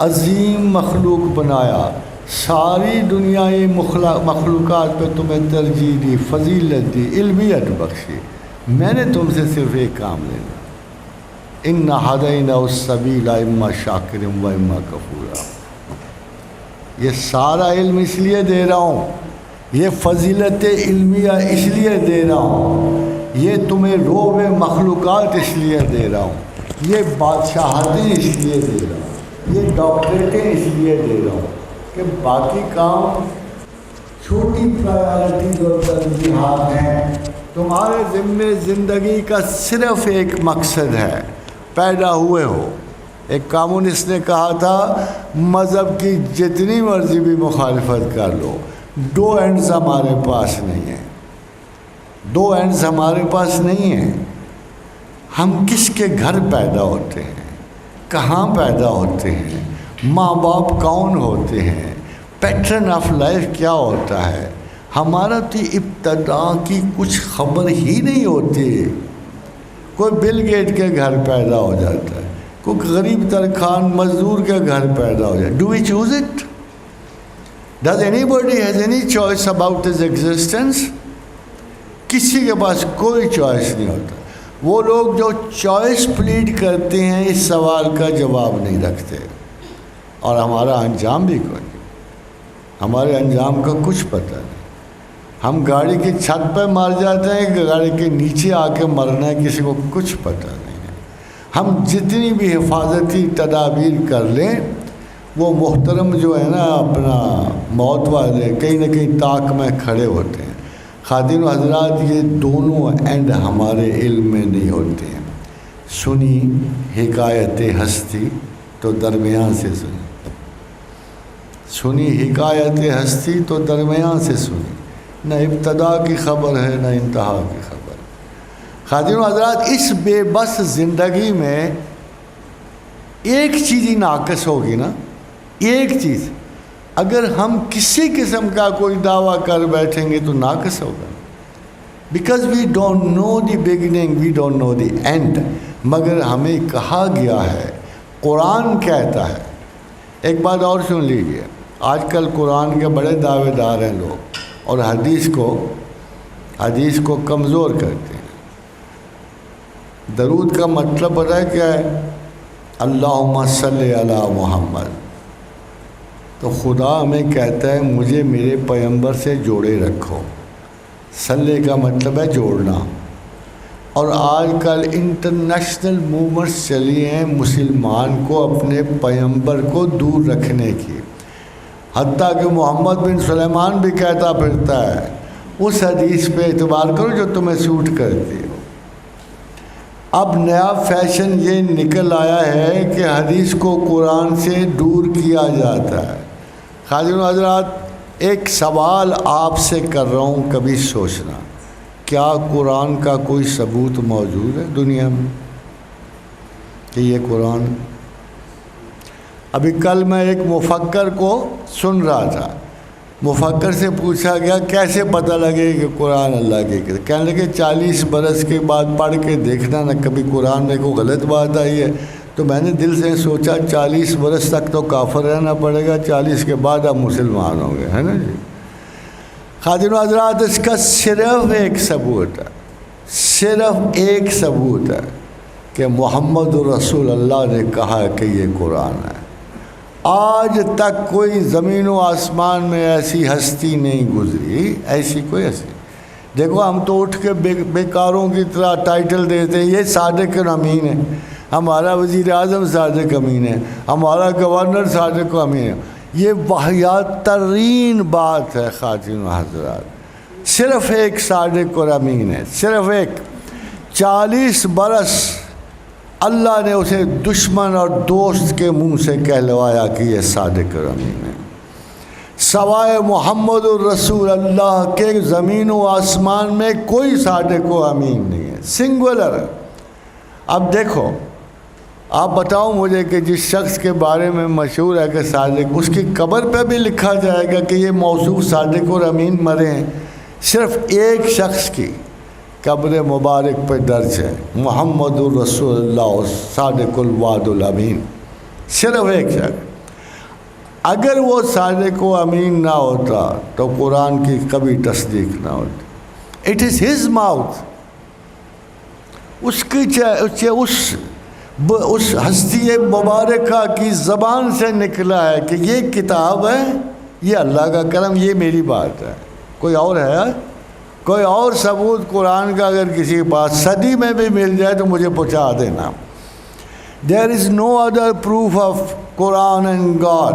عظیم مخلوق بنایا، ساری دنیائی مخلوقات پہ تمہیں ترجیح دی، فضیلت دی، علمیت بخشی. میں نے تم سے صرف ایک کام لینا، اِنَّ هَدَيْنَاهُ السَّبِيلَ إِمَّا شَاكِرًا وَإِمَّا كَفُورًا. یہ سارا علم اس لیے دے رہا ہوں، یہ فضیلت علمیہ اس لیے دے رہا ہوں، یہ تمہیں روب مخلوقات اس لیے دے رہا ہوں، یہ بادشاہتیں اس لیے دے رہا ہوں، یہ ڈاکٹریٹیں اس لیے دے رہا ہوں کہ باقی کام چھوٹی پرائیورٹیز اور ترجیحات ہیں. تمہارے ذمے زندگی کا صرف ایک مقصد ہے، پیدا ہوئے ہو۔ ایک کامونسٹ نے کہا تھا مذہب کی جتنی مرضی بھی مخالفت کر لو، دو اینڈز ہمارے پاس نہیں ہیں، دو اینڈز ہمارے پاس نہیں ہیں۔ ہم کس کے گھر پیدا ہوتے ہیں، کہاں پیدا ہوتے ہیں، ماں باپ کون ہوتے ہیں، پیٹرن آف لائف کیا ہوتا ہے، ہمارا تو ابتدا کی کچھ خبر ہی نہیں ہوتی۔ کوئی بل گیٹ کے گھر پیدا ہو جاتا ہے، کوئی غریب ترخان مزدور کے گھر پیدا ہو جائے۔ Do we choose it? Does anybody has any choice about his existence? کسی کے پاس کوئی چوائس نہیں ہوتا۔ وہ لوگ جو چوائس پلیڈ کرتے ہیں اس سوال کا جواب نہیں رکھتے، اور ہمارا انجام بھی کوئی نہیں، ہمارے انجام کا کچھ پتہ نہیں۔ ہم گاڑی کی چھت پہ مر جاتے ہیں کہ گاڑی کے نیچے آ کے مرنا ہے، کسی کو کچھ پتہ نہیں ہے۔ ہم جتنی بھی حفاظتی تدابیر کر لیں، وہ محترم جو ہے نا اپنا موت والے کہیں نہ کہیں طاق میں کھڑے ہوتے ہیں۔ خادم حضرات، یہ دونوں اینڈ ہمارے علم میں نہیں ہوتے ہیں۔ سنی حکایت ہستی تو درمیان سے سنی، سنی حکایت ہستی تو درمیان سے سنی، نہ ابتدا کی خبر ہے نہ انتہا کی خبر۔ خادم حضرات، اس بے بس زندگی میں ایک چیز ہی ناقص ہوگی نا، ایک چیز۔ اگر ہم کسی قسم کا کوئی دعویٰ کر بیٹھیں گے تو ناقص ہوگا، because we don't know the beginning, we don't know the end. مگر ہمیں کہا گیا ہے، قرآن کہتا ہے۔ ایک بات اور سن لیجیے، آج کل قرآن کے بڑے دعوے دار ہیں لوگ، اور حدیث کو کمزور کرتے ہیں۔ درود کا مطلب پتہ ہے کیا ہے؟ اللہم صلی علی محمد۔ تو خدا ہمیں کہتا ہے مجھے میرے پیغمبر سے جوڑے رکھو۔ صلی کا مطلب ہے جوڑنا۔ اور آج کل انٹرنیشنل موومنٹس چلی ہیں مسلمان کو اپنے پیغمبر کو دور رکھنے کی، حتیٰ کہ محمد بن سلیمان بھی کہتا پھرتا ہے اس حدیث پہ اعتبار کرو جو تمہیں سوٹ کرتی ہو۔ اب نیا فیشن یہ نکل آیا ہے کہ حدیث کو قرآن سے دور کیا جاتا ہے۔ خادم حضرات، ایک سوال آپ سے کر رہا ہوں، کبھی سوچنا، کیا قرآن کا کوئی ثبوت موجود ہے دنیا میں کہ یہ قرآن؟ ابھی کل میں ایک مفکر کو سن رہا تھا، مفکر سے پوچھا گیا کیسے پتہ لگے کہ قرآن اللہ کی کتاب؟ کہنے لگے 40 برس کے بعد پڑھ کے دیکھنا نہ کبھی قرآن میں کوئی غلط بات آئی ہے۔ تو میں نے دل سے سوچا 40 برس تک تو کافر رہنا پڑے گا، 40 کے بعد اب مسلمان ہوں گے، ہے نا جی۔ خادم حضرات، اس کا صرف ایک ثبوت ہے، صرف ایک ثبوت ہے کہ محمد رسول اللہ نے کہا کہ یہ قرآن ہے۔ آج تک کوئی زمین و آسمان میں ایسی ہستی نہیں گزری، ایسی کوئی ہستی۔ دیکھو ہم تو اٹھ کے بیکاروں کی طرح ٹائٹل دیتے ہیں، یہ صادق امین ہے، ہمارا وزیر اعظم صادق امین ہے، ہمارا گورنر صادق امین ہے۔ یہ واحد ترین بات ہے خاتون حضرات، صرف ایک صادق اور امین ہے، صرف ایک۔ 40 برس اللہ نے اسے دشمن اور دوست کے منہ سے کہلوایا کہ یہ صادق اور امین ہے۔ سوائے محمد الرسول اللہ کے زمین و آسمان میں کوئی صادق و امین نہیں ہے، سنگولر ہے۔ اب دیکھو، آپ بتاؤ مجھے کہ جس شخص کے بارے میں مشہور ہے کہ صادق، اس کی قبر پہ بھی لکھا جائے گا کہ یہ موصوف صادق اور امین مرے ہیں؟ صرف ایک شخص کی قبر مبارک پہ درج ہے، محمد الرسول اللہ صادق الوعد الامین، صرف ایک شخص۔ اگر وہ صادق و امین نہ ہوتا تو قرآن کی کبھی تصدیق نہ ہوتی۔ اٹ از ہز ماؤتھ، اس کی اس ہستی مبارکہ کی زبان سے نکلا ہے کہ یہ کتاب ہے، یہ اللہ کا کرم، یہ میری بات ہے۔ کوئی اور ہے؟ کوئی اور ثبوت قرآن کا اگر کسی کے پاس صدی میں بھی مل جائے تو مجھے پہنچا دینا۔ There is no other proof of Quran and God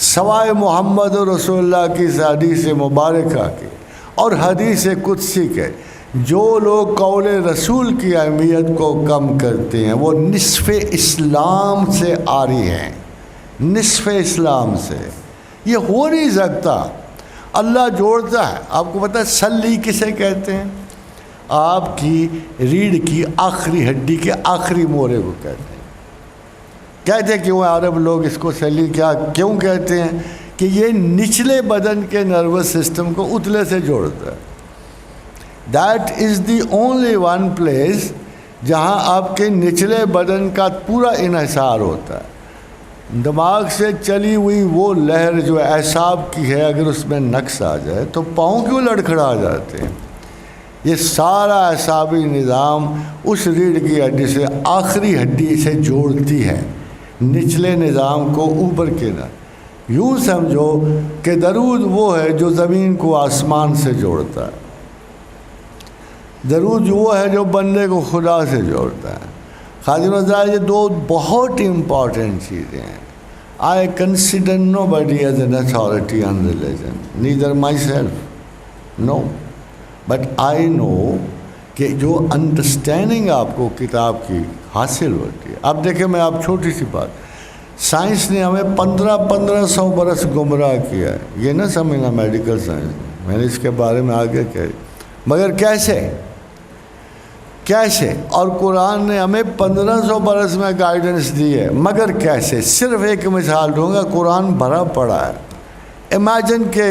سوائے محمد رسول اللہ کی حدیث مبارکہ کے اور حدیث قدسی کے جو لوگ قول رسول کی اہمیت کو کم کرتے ہیں وہ نصف اسلام سے عاری ہیں، نصف اسلام سے. یہ ہو نہیں سکتا. اللہ جوڑتا ہے. آپ کو پتہ ہے سلی کسے کہتے ہیں؟ آپ کی ریڑھ کی آخری ہڈی کے آخری مورے کو کہتے ہیں. کہتے ہیں کیوں عرب لوگ اس کو سلی کیوں کہتے ہیں؟ کہ یہ نچلے بدن کے نروس سسٹم کو اتلے سے جوڑتا ہے. That is the only one place جہاں آپ کے نچلے بدن کا پورا انحصار ہوتا ہے. دماغ سے چلی ہوئی وہ لہر جو اعصاب کی ہے، اگر اس میں نقص آ جائے تو پاؤں کیوں لڑکھڑا جاتے ہیں؟ یہ سارا اعصابی نظام اس ریڑھ کی ہڈی سے آخری ہڈی سے جوڑتی ہے نچلے نظام کو اوپر کے نہ. یوں سمجھو کہ درود وہ ہے جو زمین کو آسمان سے جوڑتا ہے. درود وہ ہے جو بندے کو خدا سے جوڑتا ہے. خادم حضرات، یہ دو بہت امپورٹنٹ چیزیں ہیں. I consider nobody as an authority on religion, neither myself, no. But I know کہ جو انڈرسٹینڈنگ آپ کو کتاب کی حاصل ہوتی ہے. اب دیکھیں میں آپ چھوٹی سی بات، سائنس نے ہمیں 1500 برس گمراہ کیا ہے. یہ نہ سمجھنا میڈیکل سائنس، میں نے اس کے بارے میں آگے کہی، مگر کیسے؟ اور قرآن نے ہمیں 1500 برس میں گائیڈنس دی ہے، مگر کیسے؟ صرف ایک مثال دوں گا. قرآن بھرا پڑا ہے. امیجن کہ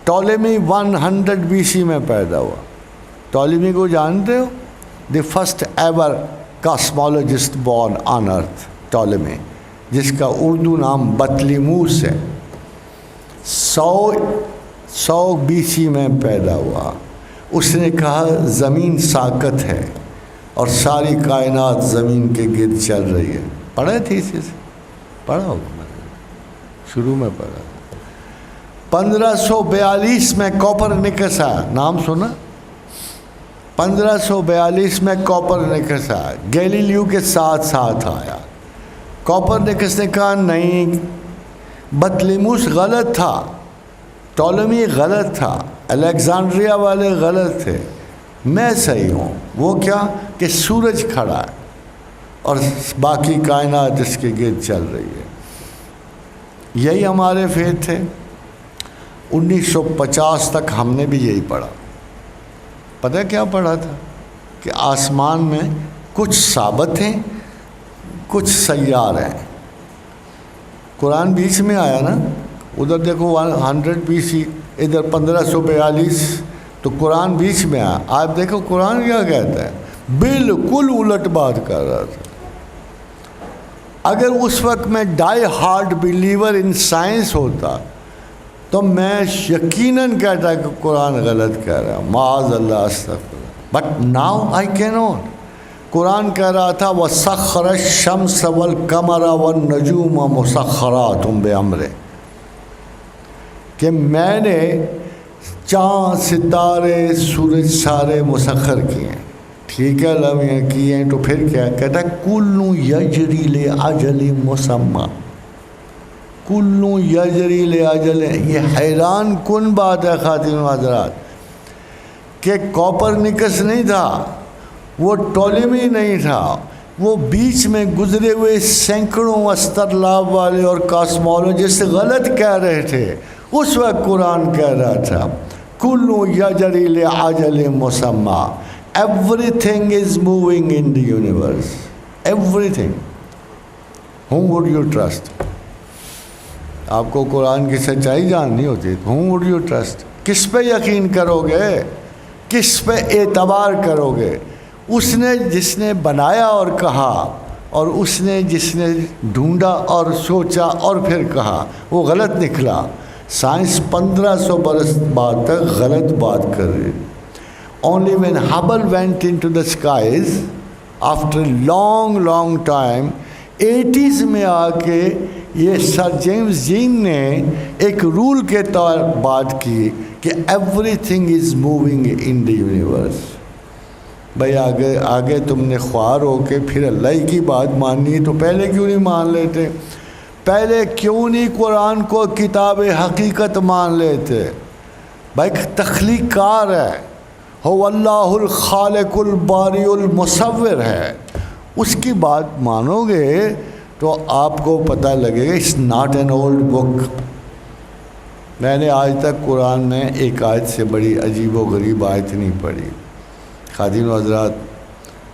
ٹولمی 100 BC میں پیدا ہوا. ٹولمی کو جانتے ہو؟ دی فرسٹ ایور کاسمولوجسٹ بورن آن ارتھ، ٹولمی، جس کا اردو نام بطلیموس ہے. 100 BC میں پیدا ہوا. اس نے کہا زمین ساکت ہے اور ساری کائنات زمین کے گرد چل رہی ہے. پڑھا تھی اسے؟ پڑھا ہوگا، شروع میں پڑھا. 1542 میں کوپرنیکس آیا. نام سنا؟ 1542 میں کوپرنیکس آیا، گیلیلیو کے ساتھ آیا. کوپرنیکس نے کہا نہیں، بطلیموس غلط تھا، ٹولمی غلط تھا، الیگزانڈریا والے غلط تھے، میں صحیح ہوں. وہ کیا کہ سورج کھڑا ہے اور باقی کائنات اس کے گرد چل رہی ہے. یہی ہمارے فیت تھے. 1950 تک ہم نے بھی یہی پڑھا. پتہ کیا پڑھا تھا؟ کہ آسمان میں کچھ ثابت ہیں، کچھ سیار ہیں. قرآن بیچ میں آیا نا. ادھر دیکھو 100 BC، ادھر 1542، تو قرآن بیچ میں آیا. آپ دیکھو قرآن کیا کہتا ہے، بالکل الٹ بات کر رہا تھا. اگر اس وقت میں ڈائی ہارڈ بلیور ان سائنس ہوتا تو میں یقیناً کہتا کہ قرآن غلط کہہ رہا ہے، معاذ اللہ استغفر. But now I can not. قرآن کہہ رہا تھا وَسَخَّرَ الشَّمْسَ وَالْقَمَرَ وَالنُّجُومَ مُسَخَّرَاتٌ بِأَمْرِهِ، کہ میں نے چاند، ستارے، سورج سارے مسخر کیے ہیں. ٹھیک ہے، لمحے کیے ہیں، تو پھر کیا کہتا ہے؟ کُلٌّ یجری لِأَجَلٍ مُّسَمًّى، کُلٌّ یجری لِأَجَلٍ. یہ حیران کن بات ہے خاتون حضرات کہ کوپرنیکس نہیں تھا، وہ ٹولمی نہیں تھا، وہ بیچ میں گزرے ہوئے سینکڑوں استرلاب والے اور کاسمولوجسٹ غلط کہہ رہے تھے. اس وقت قرآن کہہ رہا تھا کُلٌّ یجری لِأَجَلٍ مُّسَمًّى، everything is moving in the universe, everything. Whom would you trust? آپ کو قرآن کی سچائی جاننی ہوتی. Whom would you trust? کس پہ یقین کرو گے؟ کس پہ اعتبار کرو گے؟ اس نے جس نے بنایا اور کہا، اور اس نے جس نے ڈھونڈا اور سوچا اور پھر کہا، وہ غلط نکلا. سائنس 1500 برس بعد تک غلط بات کر رہی. Only when Hubble went into the skies after long time 80s میں آ کے یہ سر جیمز جین نے ایک رول کے طور بات کی کہ every thing is moving in the universe. بھائی آگے تم نے خوار ہو کے پھر اللہ کی بات ماننی تو پہلے کیوں نہیں مان لیتے؟ پہلے کیوں نہیں قرآن کو کتاب حقیقت مان لیتے؟ بھائی تخلیق کار ہے، هو اللہ الخالق الباری المصور ہے، اس کی بات مانو گے تو آپ کو پتہ لگے گا اٹس ناٹ این اولڈ بک. میں نے آج تک قرآن میں ایک آیت سے بڑی عجیب و غریب آیت نہیں پڑھی. خادم و حضرات،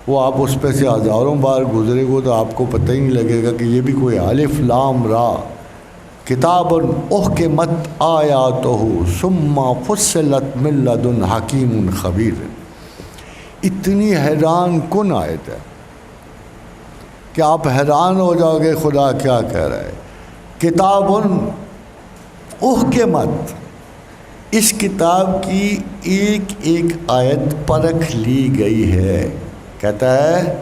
وہ آپ اس پہ سے ہزاروں بار گزرے گو تو آپ کو پتہ ہی نہیں لگے گا کہ یہ بھی کوئی الف لام را کتاب احکمت آیاتہ ثم فصلت من لدن حکیم خبیر. اتنی حیران کن آیت ہے کہ آپ حیران ہو جاؤ گے خدا کیا کہہ رہا ہے. کتاب احکمت، اس کتاب کی ایک ایک آیت پرکھ لی گئی ہے. کہتا ہے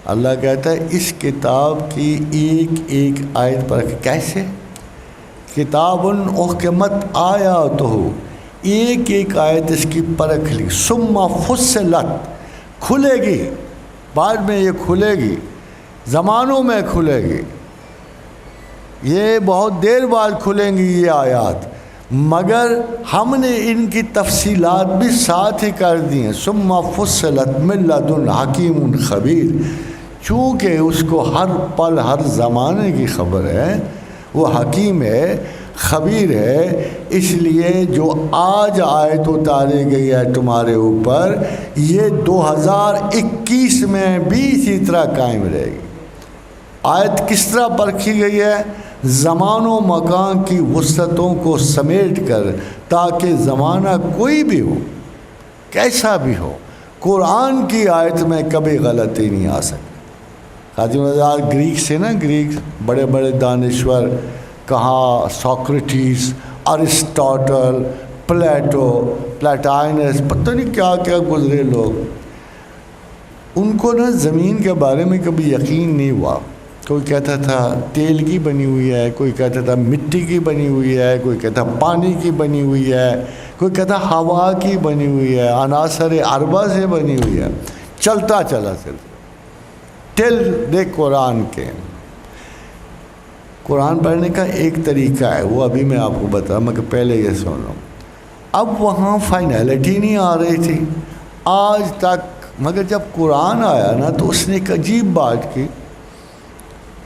اللہ کہتا ہے اس کتاب کی ایک ایک آیت پرکھ. کیسے؟ کتاب احکمت آیاتہ، ایک ایک آیت اس کی پرکھ لی. ثم فصلت، کھلے گی بعد میں، یہ کھلے گی زمانوں میں کھلے گی، یہ بہت دیر بعد کھلیں گی یہ آیات، مگر ہم نے ان کی تفصیلات بھی ساتھ ہی کر دی ہیں. ثم فصلت من لدن حکیم خبیر، چونکہ اس کو ہر پل ہر زمانے کی خبر ہے، وہ حکیم ہے، خبیر ہے، اس لیے جو آج آیت اتاری گئی ہے تمہارے اوپر، یہ 2021 میں بھی اسی طرح قائم رہے گی. آیت کس طرح پرکھی گئی ہے؟ زمان و مکان کی وسعتوں کو سمیٹ کر، تاکہ زمانہ کوئی بھی ہو، کیسا بھی ہو، قرآن کی آیت میں کبھی غلطی نہیں آ سکتی. خادم نظار گریک سے نا، گریک بڑے بڑے دانشور، کہاں سوکریٹیز، ارسطاٹل، پلیٹو، پلاٹائنس، پتہ نہیں کیا کیا گزرے لوگ. ان کو نا زمین کے بارے میں کبھی یقین نہیں ہوا. کوئی کہتا تھا تیل کی بنی ہوئی ہے، کوئی کہتا تھا مٹی کی بنی ہوئی ہے، کوئی کہتا پانی کی بنی ہوئی ہے، کوئی کہتا ہوا کی بنی ہوئی ہے، عناصر اربع سے بنی ہوئی ہے. چلتا چلا ٹل دے قرآن کے. قرآن پڑھنے کا ایک طریقہ ہے، وہ ابھی میں آپ کو بتا، میں کہ پہلے یہ سن رہا ہوں. اب وہاں فائنلٹی نہیں آ رہی تھی آج تک، مگر جب قرآن آیا نا تو اس نے ایک عجیب بات کی.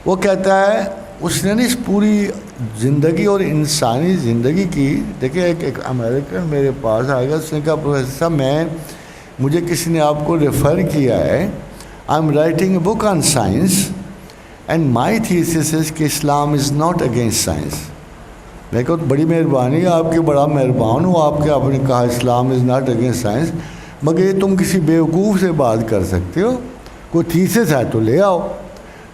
وہ کہتا ہے اس نے اس پوری زندگی اور انسانی زندگی کی، دیکھیں ایک امریکن میرے پاس آئے گا، اس نے کہا پروفیسر صاحب مجھے کسی نے آپ کو ریفر کیا ہے، I am writing a book on science and my thesis is کہ Islam is not against science. میں کہا بڑی مہربانی ہے آپ کی، بڑا مہربان ہوں آپ کے، آپ نے کہا اسلام از ناٹ اگینسٹ سائنس، مگر یہ تم کسی بیوقوف سے بات کر سکتے ہو، کوئی تھیسس ہے تو لے آؤ.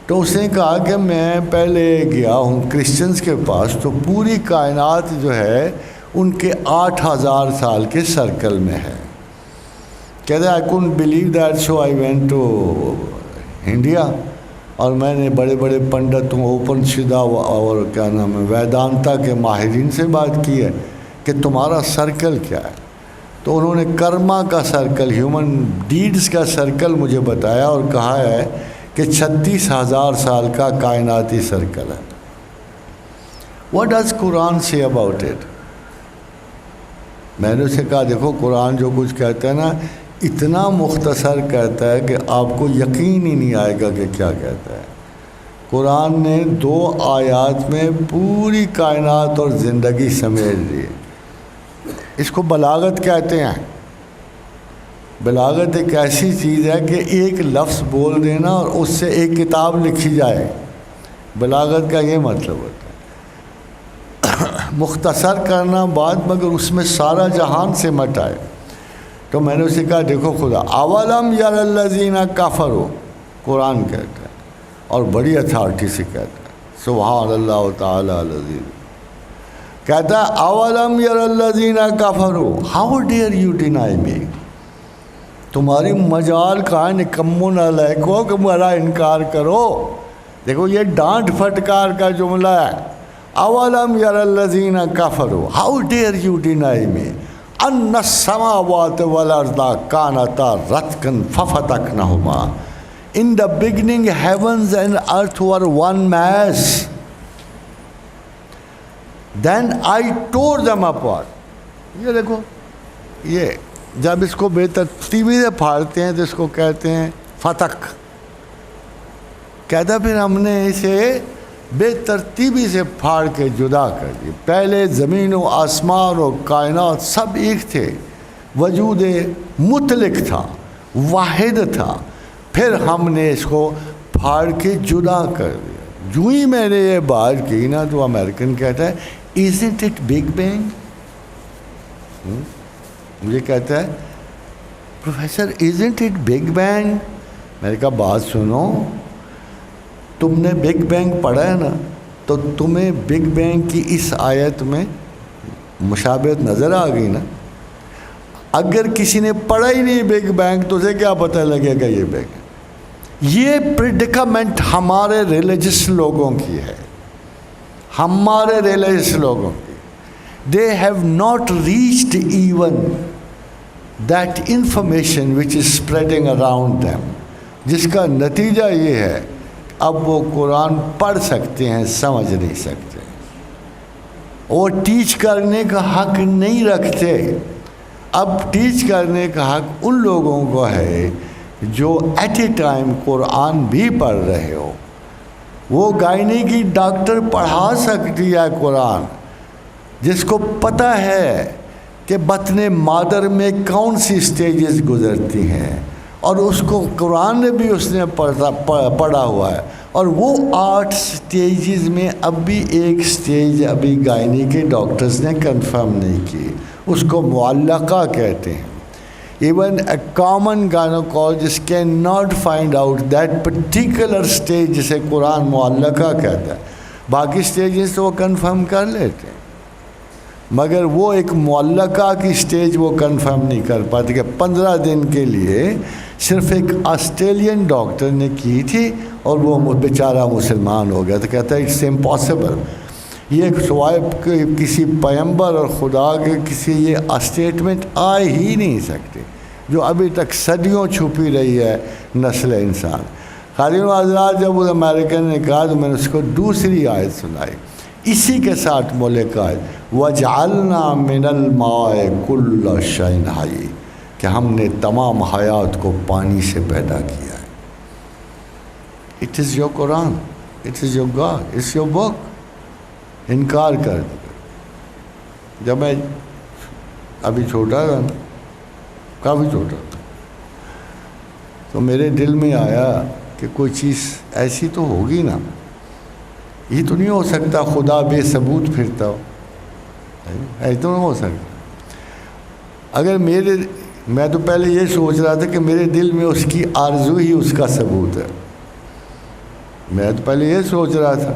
تو اس نے کہا کہ میں پہلے گیا ہوں کرسچنس کے پاس، تو پوری کائنات جو ہے ان کے 8000 سال کے سرکل میں ہے. کہتے I can't believe that, so I went to India, اور میں نے بڑے بڑے پنڈتوں، اوپنشدا اور کیا نام ہے ویدانتا کے ماہرین سے بات کی ہے کہ تمہارا سرکل کیا ہے. تو انہوں نے کرما کا سرکل، ہیومن ڈیڈز کا سرکل مجھے بتایا اور کہا ہے کہ 36,000 سال کا کائناتی سرکل ہے. واٹ ڈز قرآن سے اباؤٹ اٹ؟ میں نے اسے کہا دیکھو قرآن جو کچھ کہتا ہے نا اتنا مختصر کہتا ہے کہ آپ کو یقین ہی نہیں آئے گا کہ کیا کہتا ہے. قرآن نے 2 آیات میں پوری کائنات اور زندگی سمیٹ دی. اس کو بلاغت کہتے ہیں. بلاغت ایک ایسی چیز ہے کہ ایک لفظ بول دینا اور اس سے ایک کتاب لکھی جائے، بلاغت کا یہ مطلب ہوتا ہے. مختصر کرنا بات، مگر اس میں سارا جہان سمٹ آئے. تو میں نے اسے کہا دیکھو خدا اولم یر الذین کفروا، قرآن کہتا ہے اور بڑی اتھارٹی سے کہتا ہے، سبحان اللہ تعالی العظیم. کہتا ہے اولم یر الذین کفروا ہاؤ ڈیئر یو ڈینائی می. تمہاری مجال کہاں نکمو نالائکو کہ میرا انکار کرو. دیکھو یہ ڈانٹ پھٹکار کا جملہ ہے. اولم یر الذین کفروا ہاؤ ڈیئر یو ڈینائی می ان السماوات والارض کانتا رتقا ففتقناہما. In the beginning heavens and earth were one mass. Then I tore them apart. یہ دیکھو یہ جب اس کو بے ترتیبی سے پھاڑتے ہیں تو اس کو کہتے ہیں فتق. کہتا پھر ہم نے اسے بے ترتیبی سے پھاڑ کے جدا کر دی. پہلے زمین و آسمان و کائنات سب ایک تھے, وجود مطلق تھا, واحد تھا. پھر ہم نے اس کو پھاڑ کے جدا کر دیا. جو ہی میں نے یہ بات کی نا تو امریکن کہتا ہے isn't it big bang. مجھے کہتا ہے professor isn't it big bang. میں نے کہا بات سنو, تم نے بگ بینگ پڑھا ہے نا, تو تمہیں بگ بینگ کی اس آیت میں مشابہت نظر آ گئی نا. اگر کسی نے پڑھا ہی نہیں بگ بینگ تو اسے کیا پتہ لگے گا یہ بگ. یہ پریڈیکامنٹ ہمارے ریلیجس لوگوں کی ہے, ہمارے ریلیجس لوگوں کی. They have not reached even that information which is spreading around them, جس کا نتیجہ یہ ہے اب وہ قرآن پڑھ سکتے ہیں, سمجھ نہیں سکتے, وہ ٹیچ کرنے کا حق نہیں رکھتے. اب ٹیچ کرنے کا حق ان لوگوں کو ہے جو ایٹ اے ٹائم قرآن بھی پڑھ رہے ہو. وہ گائنی کی ڈاکٹر پڑھا سکتی ہے قرآن, جس کو پتہ ہے کہ بطن مادر میں کون سی سٹیجز گزرتی ہیں, اور اس کو قرآن نے بھی اس نے پڑھا ہوا ہے. اور وہ 8 سٹیجز میں اب بھی ایک سٹیج ابھی گائنی کے ڈاکٹرز نے کنفرم نہیں کی, اس کو معلقہ کہتے ہیں. Even a common gynaecologist can not find out that particular stage جسے قرآن معلقہ کہتا ہے. باقی سٹیجز تو وہ کنفرم کر لیتے ہیں, مگر وہ ایک معلقہ کی سٹیج وہ کنفرم نہیں کر پاتے. کہ 15 دن کے لیے صرف ایک آسٹریلین ڈاکٹر نے کی تھی اور وہ بیچارہ مسلمان ہو گیا. تو کہتا ہے اٹس امپاسبل. یہ سوائے کسی پیغمبر اور خدا کے کسی یہ اسٹیٹمنٹ آ ہی نہیں سکتے جو ابھی تک صدیوں چھپی رہی ہے نسل انسان. خادم حضرات, جب اس امریکن نے کہا تو میں نے اس کو دوسری آیت سنائی اسی کے ساتھ مولک آیت وَجْعَلْنَا مِنَ الْمَاءِ كُلَّ شَيْءٍ حَيٍّ, کہ ہم نے تمام حیات کو پانی سے پیدا کیا ہے. It is your Quran, it is your God, it's your book. انکار کر دیا. جب میں ابھی چھوٹا تھا نا, کافی چھوٹا تھا, تو میرے دل میں آیا کہ کوئی چیز ایسی تو ہوگی نا, یہ تو نہیں ہو سکتا خدا بے ثبوت پھرتا ہو, ایسا تو نہیں ہو سکتا. اگر میں تو پہلے یہ سوچ رہا تھا کہ میرے دل میں اس کی آرزو ہی اس کا ثبوت ہے. میں تو پہلے یہ سوچ رہا تھا.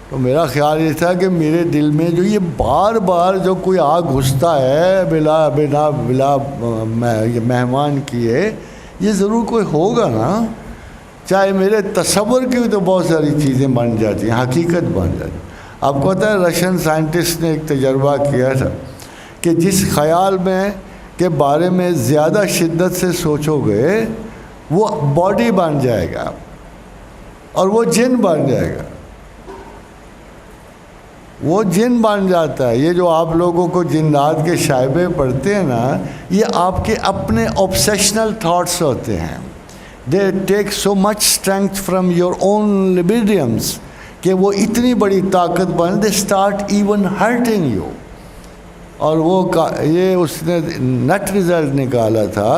تو میرا خیال یہ تھا کہ میرے دل میں جو یہ بار بار جو کوئی آگ گھستا ہے بلا مہمان کیے, یہ ضرور کوئی ہوگا نا. چاہے میرے تصور کی بھی تو بہت ساری چیزیں بن جاتی ہیں, حقیقت بن جاتی. آپ کو پتہ ہے رشین سائنٹسٹ نے ایک تجربہ کیا تھا کہ جس خیال میں کے بارے میں زیادہ شدت سے سوچو گے وہ باڈی بن جائے گا اور وہ جن بن جائے گا. وہ جن بن جاتا ہے. یہ جو آپ لوگوں کو جنات کے شائبے پڑھتے ہیں نا, یہ آپ کے اپنے obsessional thoughts ہوتے ہیں. They take so much strength from your own libidiums کہ وہ اتنی بڑی طاقت بن, they start even hurting you. اور وہ یہ اس نے نٹ رزلٹ نکالا تھا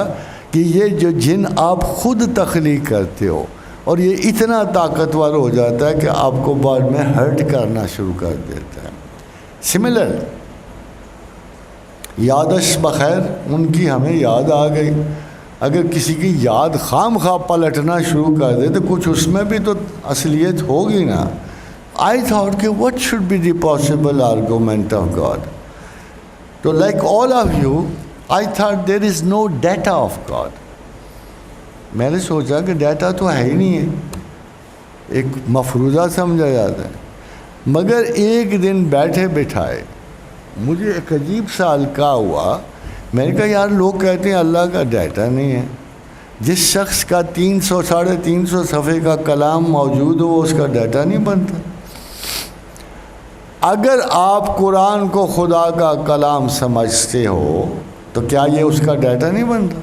کہ یہ جو جن آپ خود تخلیق کرتے ہو اور یہ اتنا طاقتور ہو جاتا ہے کہ آپ کو بعد میں ہرٹ کرنا شروع کر دیتا ہے. سملر یادش بخیر ان کی ہمیں یاد آ گئی. اگر کسی کی یاد خام خواہ پلٹنا شروع کر دے تو کچھ اس میں بھی تو اصلیت ہوگی نا. I thought کہ what should be the possible argument of God. So like all of you, I thought there is no data of God. میں نے سوچا کہ ڈیٹا تو ہے ہی نہیں ہے, ایک مفروضہ سمجھا جاتا ہے. مگر ایک دن بیٹھے بٹھائے مجھے ایک عجیب سا الکا ہوا. میں نے کہا یار لوگ کہتے ہیں اللہ کا ڈیٹا نہیں ہے. جس شخص کا 300 350 صفحے کا کلام موجود ہو وہ اس کا ڈیٹا نہیں بنتا. اگر آپ قرآن کو خدا کا کلام سمجھتے ہو تو کیا یہ اس کا ڈیٹا نہیں بنتا؟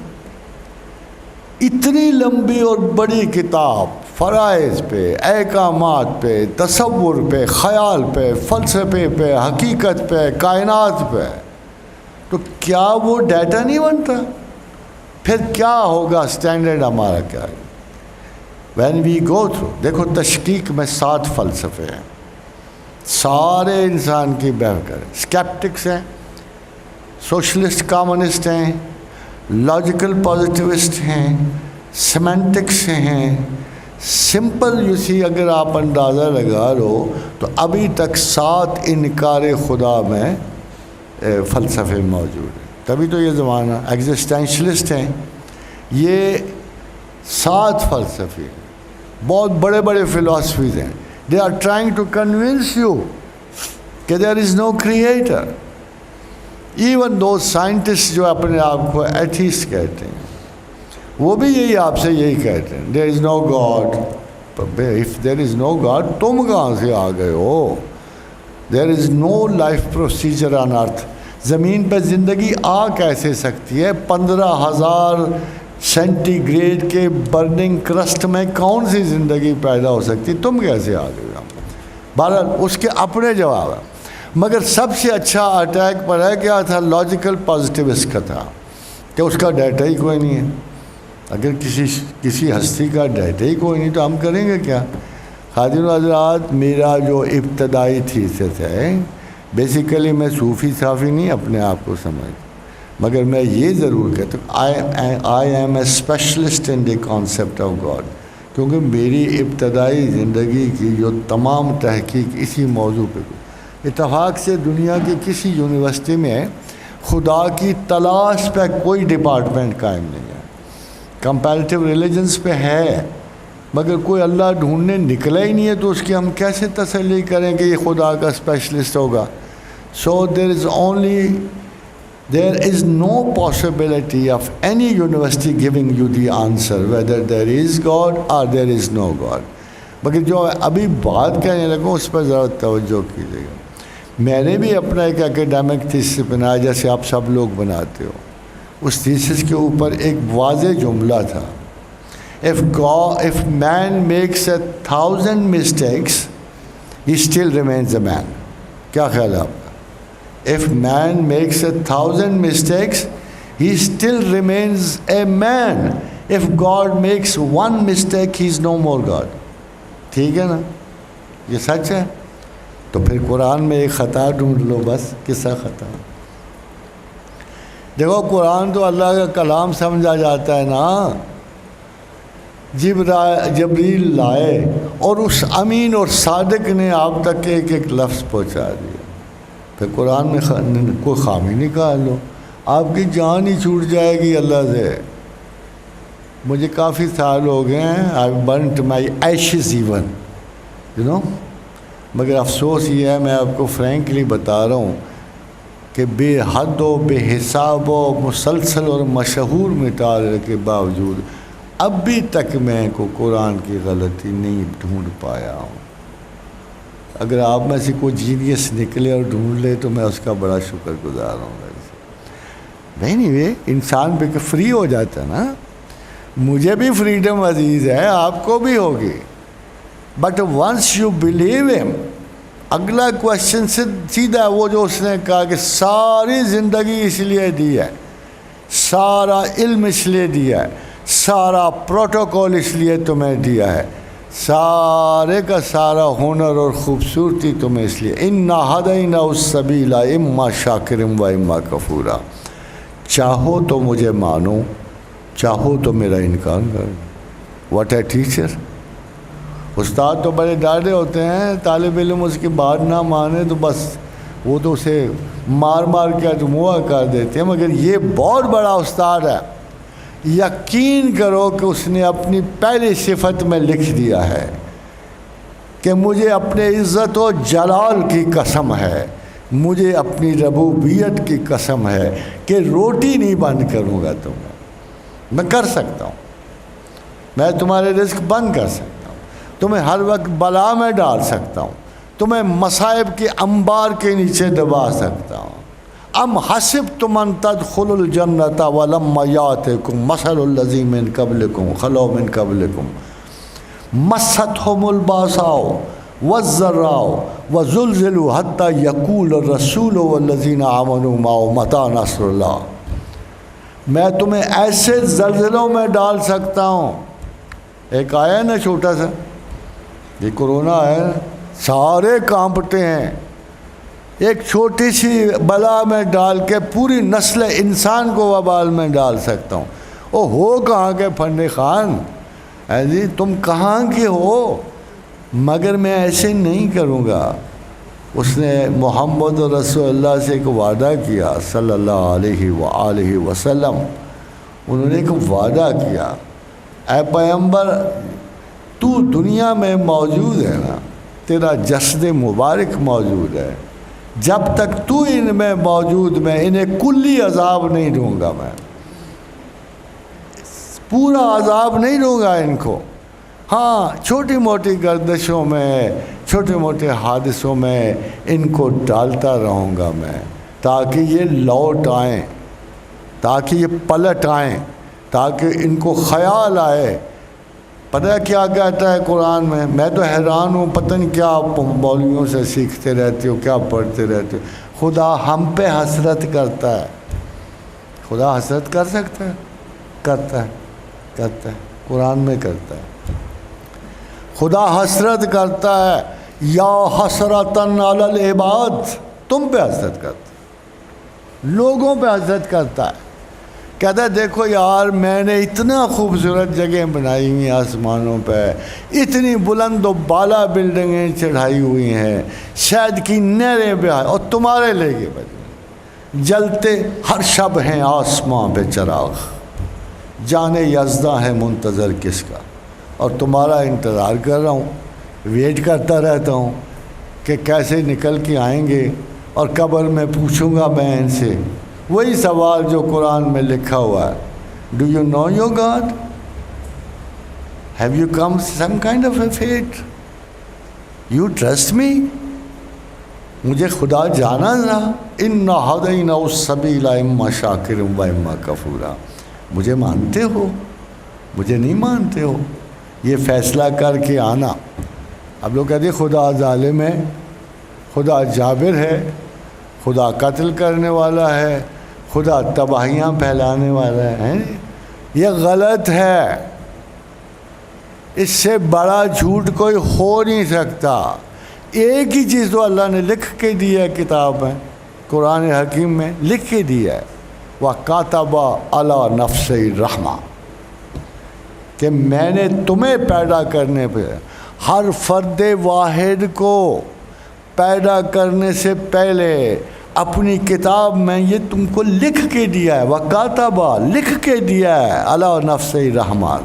اتنی لمبی اور بڑی کتاب فرائض پہ، احکامات پہ، تصور پہ، خیال پہ، فلسفے پہ، حقیقت پہ، کائنات پہ، تو کیا وہ ڈیٹا نہیں بنتا؟ پھر کیا ہوگا اسٹینڈرڈ ہمارا کیا ہے؟ وین وی گو تھرو، دیکھو تشکیک میں 7 فلسفے ہیں، سارے انسان کی بحث کریں، اسکیپٹکس ہیں، سوشلسٹ کامونسٹ ہیں، لاجیکل پازیٹیوسٹ ہیں، سیمنٹکس ہیں، سمپل اگر آپ اندازہ لگا لو تو ابھی تک 7 انکار خدا میں فلسفے موجود ہیں. تبھی تو یہ زمانہ ایگزسٹینشلسٹ ہیں. یہ 7 فلسفے بہت بڑے بڑے فلاسفیز ہیں. They are trying to convince you کہ there is no creator. Even though scientist جو اپنے آپ کو ایتھیسٹ کہتے ہیں وہ بھی یہی آپ سے یہی کہتے ہیں there is no God. If there is no God تم کہاں سے آ گئے ہو؟ دیر از نو لائف پروسیجر آن ارتھ. زمین پہ زندگی آ کیسے سکتی ہے؟ 15,000 سینٹی گریڈ کے برننگ کرسٹ میں کون سی زندگی پیدا ہو سکتی؟ تم کیسے آ گئے؟ بہرحال اس کے اپنے جواب ہیں. مگر سب سے اچھا اٹیک پر ہے کیا تھا؟ لاجیکل پازیٹیوسٹ کا تھا کہ اس کا ڈیٹا ہی کوئی نہیں ہے. اگر کسی ہستی کا ڈیٹا ہی کوئی نہیں تو ہم کریں گے کیا؟ خادم حضرات، میرا جو ابتدائی تھیسس ہے، بیسیکلی میں صوفی صافی نہیں اپنے آپ کو سمجھ، مگر میں یہ ضرور کہتا ہوں I am a specialist in the concept of God, کیونکہ میری ابتدائی زندگی کی جو تمام تحقیق اسی موضوع پہ ہوئی. اتفاق سے دنیا کی کسی یونیورسٹی میں خدا کی تلاش پہ کوئی ڈپارٹمنٹ قائم نہیں ہے. کمپیریٹیو ریلیجنس پہ ہے مگر کوئی اللہ ڈھونڈنے نکلا ہی نہیں ہے، تو اس کی ہم کیسے تسلی کریں کہ یہ خدا کا اسپیشلسٹ ہوگا؟ سو there is no possibility of any university giving you the answer whether there is God or there is no God. مگر جو ابھی بات کہنے لگوں اس پر ذرا توجہ کیجیے گا. میں نے بھی اپنا ایک اکیڈیمک تھیسس بنایا جیسے آپ سب لوگ بناتے ہو. اس تھیسس کے اوپر ایک واضح جملہ تھا، if man makes 1,000 mistakes he still remains a man. کیا خیال ہے آپ کا؟ If man makes 1,000 mistakes he still remains a man. If God makes 1 mistake he is no more God. ٹھیک ہے نا؟ یہ سچ ہے. تو پھر قرآن میں ایک خطا ڈھونڈ لو، بس قصہ خطا. دیکھو قرآن تو اللہ کا کلام سمجھا جاتا ہے نا. جبریل لائے اور اس امین اور صادق نے آپ تک ایک ایک لفظ پہنچا دیا. پھر قرآن میں کوئی خامی نکال لو، آپ کی جان ہی چھوٹ جائے گی اللہ سے. مجھے کافی سال ہو گئے ہیں، I burnt my ashes even you know. مگر افسوس یہ ہے، میں آپ کو فرینکلی بتا رہا ہوں کہ بے حد و بے حساب و مسلسل اور مشہور مطالعے کے باوجود اب بھی تک میں کو قرآن کی غلطی نہیں ڈھونڈ پایا ہوں. اگر آپ میں سے کوئی جینیس نکلے اور ڈھونڈ لے تو میں اس کا بڑا شکر گزار ہوں. نہیں انسان بے فری ہو جاتا ہے نا. مجھے بھی فریڈم عزیز ہے، آپ کو بھی ہوگی، بٹ ونس یو بلیو ہم. اگلا کوشچن سے سیدھا وہ جو اس نے کہا کہ ساری زندگی اس لیے دی ہے، سارا علم اس لیے دیا ہے، سارا پروٹوکول اس لیے تمہیں دیا ہے، سارے کا سارا ہنر اور خوبصورتی تمہیں اس لیے. انا ہدینا السبیل اما شاکرا و اما کفورا. چاہو تو مجھے مانو، چاہو تو میرا انکار کرو. What a teacher. استاد تو بڑے ڈاڈے ہوتے ہیں، طالب علم اس کی بات نہ مانے تو بس وہ تو اسے مار مار کے اجموعہ کر دیتے ہیں. مگر یہ بہت بڑا استاد ہے. یقین کرو کہ اس نے اپنی پہلی صفت میں لکھ دیا ہے کہ مجھے اپنے عزت و جلال کی قسم ہے، مجھے اپنی ربوبیت کی قسم ہے کہ روٹی نہیں بند کروں گا تمہیں. میں کر سکتا ہوں، میں تمہارے رزق بند کر سکتا ہوں، تمہیں ہر وقت بلا میں ڈال سکتا ہوں، تمہیں مصائب کے انبار کے نیچے دبا سکتا ہوں. ام حسبتم ان تدخلوا الجنۃ ولما یاتکم مثل الذین من قبلکم خلو من قبلکم مستهم الباساء والضراء وزلزلوا حتى يقول الرسول والذین آمنوا معه متى نصر اللہ. میں تمہیں ایسے زلزلوں میں ڈال سکتا ہوں. ایک آیا ہے نا چھوٹا سا، یہ کرونا ہے، سارے کانپتے ہیں. ایک چھوٹی سی بلا میں ڈال کے پوری نسل انسان کو وبال میں ڈال سکتا ہوں. او ہو کہاں کے پھنڈے خان، اے جی تم کہاں کے ہو؟ مگر میں ایسے نہیں کروں گا. اس نے محمد رسول اللہ سے ایک وعدہ کیا صلی اللہ علیہ وآلہ وسلم. انہوں نے ایک وعدہ کیا، اے پیغمبر تو دنیا میں موجود ہے نا، تیرا جسد مبارک موجود ہے، جب تک تو ان میں موجود میں انہیں کلی عذاب نہیں دوں گا، میں پورا عذاب نہیں دوں گا ان کو. ہاں چھوٹی موٹی گردشوں میں، چھوٹے موٹے حادثوں میں ان کو ڈالتا رہوں گا میں، تاکہ یہ لوٹ آئیں، تاکہ یہ پلٹ آئیں، تاکہ ان کو خیال آئے. پتہ کیا کہتا ہے قرآن میں؟ میں تو حیران ہوں، پتہ نہیں کیا آپ مولویوں سے سیکھتے رہتے ہو، کیا پڑھتے رہتے ہو. خدا ہم پہ حسرت کرتا ہے. خدا حسرت کر سکتا ہے؟ کرتا ہے، کرتا ہے، قرآن میں کرتا ہے. خدا حسرت کرتا ہے، یا حسرتن علی العباد، تم پہ حسرت کرتا ہے، لوگوں پہ حسرت کرتا ہے. کہتا ہے دیکھو یار میں نے اتنا خوبصورت جگہیں بنائی ہوئی ہیں آسمانوں پہ، اتنی بلند و بالا بلڈنگیں چڑھائی ہوئی ہیں، شہد کی نہریں بہائے، اور تمہارے لے کے بجے جلتے ہر شب ہیں آسماں پہ چراغ، جانے یزداں ہے منتظر کس کا. اور تمہارا انتظار کر رہا ہوں، ویٹ کرتا رہتا ہوں کہ کیسے نکل کے آئیں گے، اور قبر میں پوچھوں گا میں ان سے وہی سوال جو قرآن میں لکھا ہوا ہے. Do you know your God? Have you come some kind of a fate? You trust me? مجھے خدا جانا ذرا. انا ہدیناہ السبیل اما شاکرا و اما کفورا. مجھے مانتے ہو؟ مجھے نہیں مانتے ہو؟ یہ فیصلہ کر کے آنا. اب لوگ کہتے ہیں خدا ظالم ہے، خدا جابر ہے، خدا قتل کرنے والا ہے، خدا تباہیاں پھیلانے والا ہے. یہ غلط ہے. اس سے بڑا جھوٹ کوئی ہو نہیں سکتا. ایک ہی چیز تو اللہ نے لکھ کے دی ہے کتاب میں، قرآن حکیم میں لکھ کے دیا ہے، وَكَتَبَ عَلَى نَفْسِهِ الرَّحْمَةَ، کہ میں نے تمہیں پیدا کرنے پہ، ہر فرد واحد کو پیدا کرنے سے پہلے اپنی کتاب میں یہ تم کو لکھ کے دیا ہے. وَكَتَبَ، لکھ کے دیا ہے، عَلَى نَفْسِهِ الرَّحْمَةَ،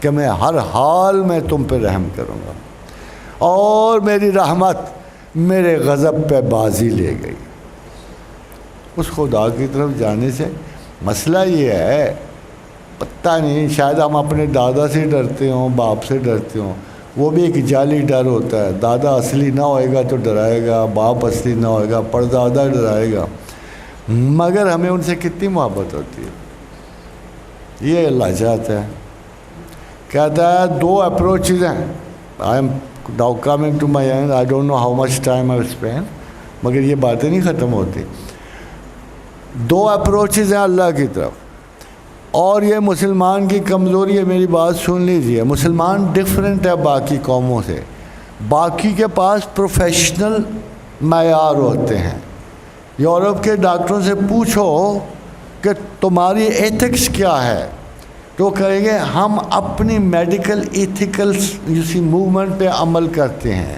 کہ میں ہر حال میں تم پہ رحم کروں گا. اور میری رحمت میرے غضب پہ بازی لے گئی. اس خدا کی طرف جانے سے مسئلہ یہ ہے، پتہ نہیں شاید ہم اپنے دادا سے ڈرتے ہوں، باپ سے ڈرتے ہوں. وہ بھی ایک جعلی ڈر ہوتا ہے. دادا اصلی نہ ہوئے گا تو ڈرائے گا، باپ اصلی نہ ہوئے گا پردادا ڈرائے گا، مگر ہمیں ان سے کتنی محبت ہوتی ہے. یہ اللہ چاہتا ہے. کہتا ہے دو اپروچز ہیں. I am now coming to my end, I don't know how much time I've spent, مگر یہ باتیں نہیں ختم ہوتی. دو اپروچز ہیں اللہ کی طرف، اور یہ مسلمان کی کمزوری ہے. میری بات سن لیجیے، مسلمان ڈیفرنٹ ہے باقی قوموں سے. باقی کے پاس پروفیشنل معیار ہوتے ہیں. یورپ کے ڈاکٹروں سے پوچھو کہ تمہاری ایتھکس کیا ہے، تو کہیں گے ہم اپنی میڈیکل ایتھیکل موومنٹ پہ عمل کرتے ہیں.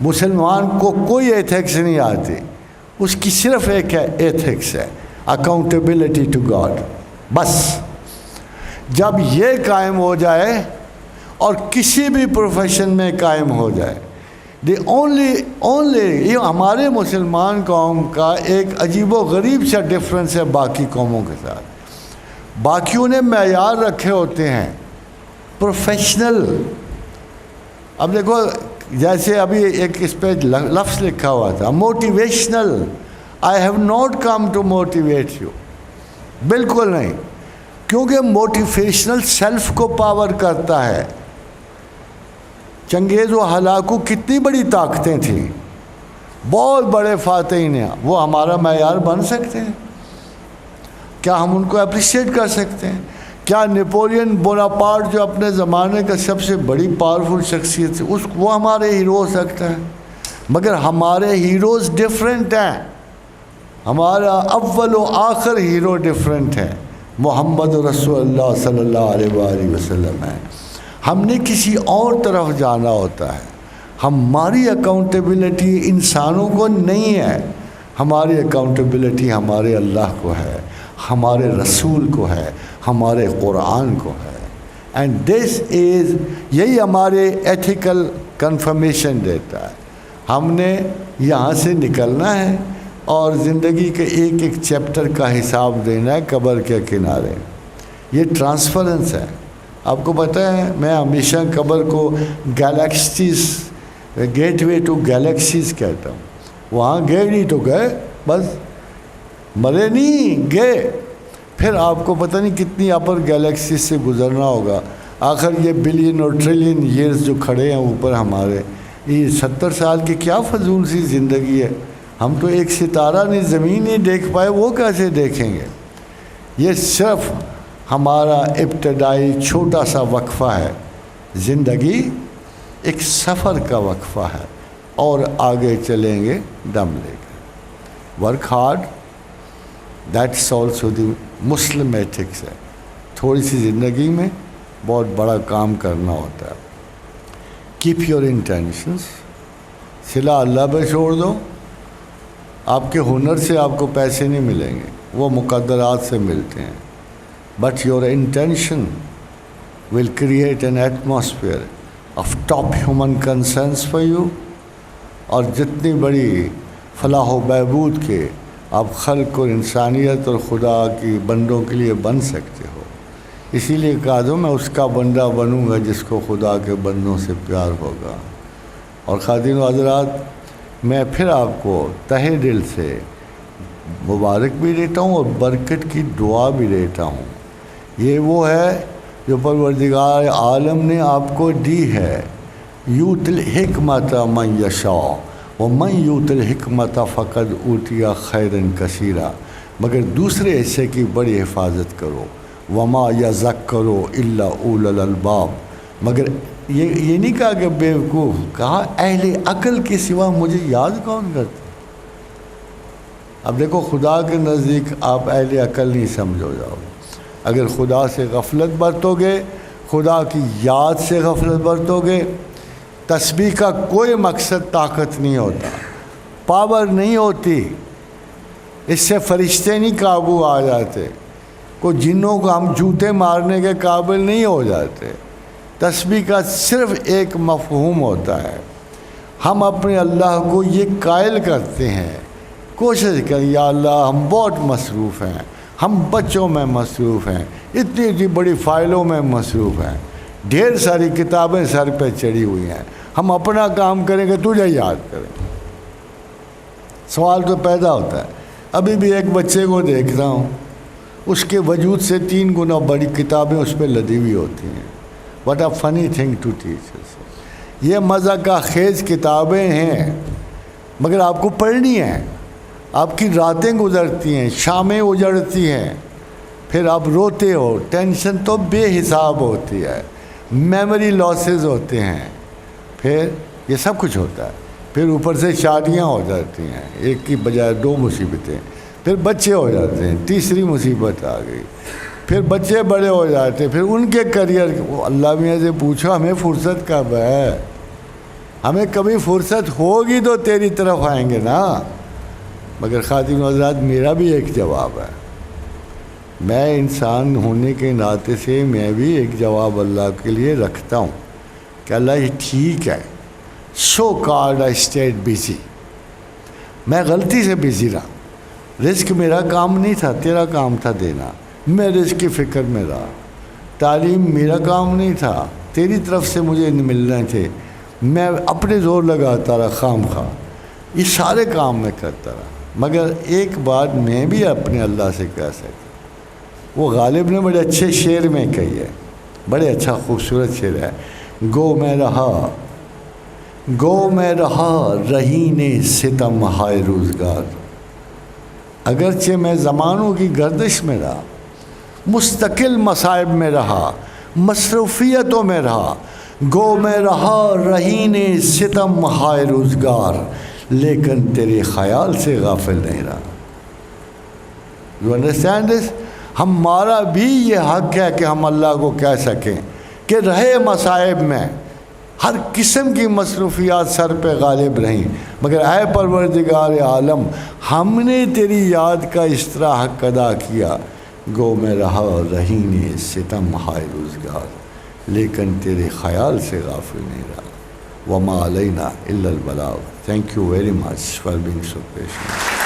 مسلمان کو کوئی ایتھکس نہیں آتی. اس کی صرف ایک ایتھکس ہے، اکاؤنٹیبلٹی ٹو گاڈ. بس جب یہ قائم ہو جائے اور کسی بھی پروفیشن میں قائم ہو جائے، دی اونلی یہ ہمارے مسلمان قوم کا ایک عجیب و غریب سا ڈفرینس ہے باقی قوموں کے ساتھ. باقیوں نے معیار رکھے ہوتے ہیں پروفیشنل. اب دیکھو جیسے ابھی ایک اس پہ لفظ لکھا ہوا تھا motivational. I have not come to motivate you, بالکل نہیں، کیونکہ موٹیویشنل سیلف کو پاور کرتا ہے۔ چنگیز و ہلاکو کتنی بڑی طاقتیں تھیں، بہت بڑے فاتحین ہیں، وہ ہمارا معیار بن سکتے ہیں؟ کیا ہم ان کو اپریشیٹ کر سکتے ہیں؟ کیا نیپولین بوناپارٹ جو اپنے زمانے کا سب سے بڑی پاورفل شخصیت تھی، وہ ہمارے ہیرو ہو سکتا ہے؟ مگر ہمارے ہیروز ڈیفرنٹ ہیں، ہمارا اول و آخر ہیرو ڈیفرنٹ ہے، محمد رسول اللہ صلی اللہ علیہ وآلہ وسلم ہے۔ ہم نے کسی اور طرف جانا ہوتا ہے۔ ہماری اکاؤنٹیبلٹی انسانوں کو نہیں ہے، ہماری اکاؤنٹیبلٹی ہمارے اللہ کو ہے، ہمارے رسول کو ہے، ہمارے قرآن کو ہے۔ اینڈ دس از، یہی ہمارے ایتھیکل کنفرمیشن دیتا ہے۔ ہم نے یہاں سے نکلنا ہے اور زندگی کے ایک ایک چیپٹر کا حساب دینا ہے قبر کے کنارے۔ یہ ٹرانسفرنس ہے۔ آپ کو پتہ ہے میں ہمیشہ قبر کو galaxies, gateway to galaxies کہتا ہوں۔ وہاں گئے نہیں تو گئے، بس مرے نہیں گئے، پھر آپ کو پتہ نہیں کتنی اپر گیلیکسیز سے گزرنا ہوگا۔ آخر یہ بلین اور ٹریلین ایئرز جو کھڑے ہیں اوپر ہمارے، یہ 70 سال کی کیا فضول سی زندگی ہے۔ ہم تو ایک ستارہ نہیں، زمین نہیں دیکھ پائے، وہ کیسے دیکھیں گے؟ یہ صرف ہمارا ابتدائی چھوٹا سا وقفہ ہے۔ زندگی ایک سفر کا وقفہ ہے اور آگے چلیں گے دم لے کر۔ Work hard, that's also the Muslim ethics ہے۔ تھوڑی سی زندگی میں بہت بڑا کام کرنا ہوتا ہے۔ کیپ یور انٹینشنس، صلہ اللہ پہ چھوڑ دو۔ آپ کے ہنر سے آپ کو پیسے نہیں ملیں گے، وہ مقدرات سے ملتے ہیں، but your intention will create an atmosphere of top human concerns for you. اور جتنی بڑی فلاح و بہبود کے آپ خلق اور انسانیت اور خدا کی بندوں کے لیے بن سکتے ہو۔ اسی لیے کہا دو میں اس کا بندہ بنوں گا جس کو خدا کے بندوں سے پیار ہوگا۔ اور خواتین و حضرات، میں پھر آپ کو تہہ دل سے مبارک بھی دیتا ہوں اور برکت کی دعا بھی دیتا ہوں۔ یہ وہ ہے جو پروردگار عالم نے آپ کو دی ہے۔ یوت الحکمت من یشاء ومن یوت الحکمت فقد اوتی خیرا کثیرا، مگر دوسرے حصے کی بڑی حفاظت کرو۔ وما یذکر الا اولو الالباب، مگر یہ نہیں کہا کہ بیوقوف، کہا اہل عقل کے سوا مجھے یاد کون کرتا۔ اب دیکھو خدا کے نزدیک آپ اہل عقل نہیں سمجھو جاؤ گے۔ اگر خدا سے غفلت برتو گے، خدا کی یاد سے غفلت برتو گے، تسبیح کا کوئی مقصد طاقت نہیں ہوتا، پاور نہیں ہوتی، اس سے فرشتے نہیں قابو آ جاتے، کوئی جنوں کو ہم جوتے مارنے کے قابل نہیں ہو جاتے۔ تسبیح کا صرف ایک مفہوم ہوتا ہے، ہم اپنے اللہ کو یہ قائل کرتے ہیں، کوشش کریں یا اللہ ہم بہت مصروف ہیں، ہم بچوں میں مصروف ہیں، اتنی بڑی فائلوں میں مصروف ہیں، ڈھیر ساری کتابیں سر پہ چڑھی ہوئی ہیں، ہم اپنا کام کریں گے تجھے یاد کریں۔ سوال تو پیدا ہوتا ہے۔ ابھی بھی ایک بچے کو دیکھتا ہوں، اس کے وجود سے 3 گنا بڑی کتابیں اس پہ لدی ہوئی ہوتی ہیں۔ What a funny thing to teach. یہ مزہ کا خیز کتابیں ہیں، مگر آپ کو پڑھنی ہیں۔ آپ کی راتیں گزرتی ہیں، شامیں اجڑتی ہیں، پھر آپ روتے ہو، ٹینشن تو بے حساب ہوتی ہے، میموری لاسز ہوتے ہیں، پھر یہ سب کچھ ہوتا ہے۔ پھر اوپر سے شادیاں ہو جاتی ہیں، ایک کی بجائے 2 مصیبتیں، پھر بچے ہو جاتے ہیں، تیسری مصیبت آ گئی، پھر بچے بڑے ہو جاتے ہیں، پھر ان کے کریئر۔ اللہ میاں سے پوچھو ہمیں فرصت کب ہے؟ ہمیں کبھی فرصت ہوگی تو تیری طرف آئیں گے نا۔ مگر خواتین و حضرات، میرا بھی ایک جواب ہے، میں انسان ہونے کے ناطے سے میں بھی ایک جواب اللہ کے لیے رکھتا ہوں کہ اللہ یہ ٹھیک ہے، سو کارڈ آئی اسٹیڈ بزی، میں غلطی سے بزی رہا، رزق میرا کام نہیں تھا، تیرا کام تھا دینا، میں رزق کی فکر میں رہا، تعلیم میرا کام نہیں تھا، تیری طرف سے مجھے ملنے تھے، میں اپنے زور لگاتا رہا خام خواہ، یہ سارے کام میں کرتا رہا۔ مگر ایک بات میں بھی اپنے اللہ سے کہہ سکتا، وہ غالب نے بڑے اچھے شعر میں کہی ہے، بڑے اچھا خوبصورت شعر ہے، گو میں رہا رہین ستم ہائے روزگار، اگرچہ میں زمانوں کی گردش میں رہا، مستقل مصائب میں رہا، مصروفیتوں میں رہا، گو میں رہا رہین ستم ہائے روزگار، لیکن تیرے خیال سے غافل نہیں رہا۔ You understand this? ہمارا بھی یہ حق ہے کہ ہم اللہ کو کہہ سکیں کہ رہے مصائب میں، ہر قسم کی مصروفیات سر پہ غالب رہیں، مگر اے پروردگار عالم، ہم نے تیری یاد کا اس طرح حق ادا کیا، گو میں رہا رہین ستم ہائے روزگار، لیکن تیرے خیال سے غافل نہیں رہا۔ وما علینا الا البلاغ۔ Thank you very much for being so patient.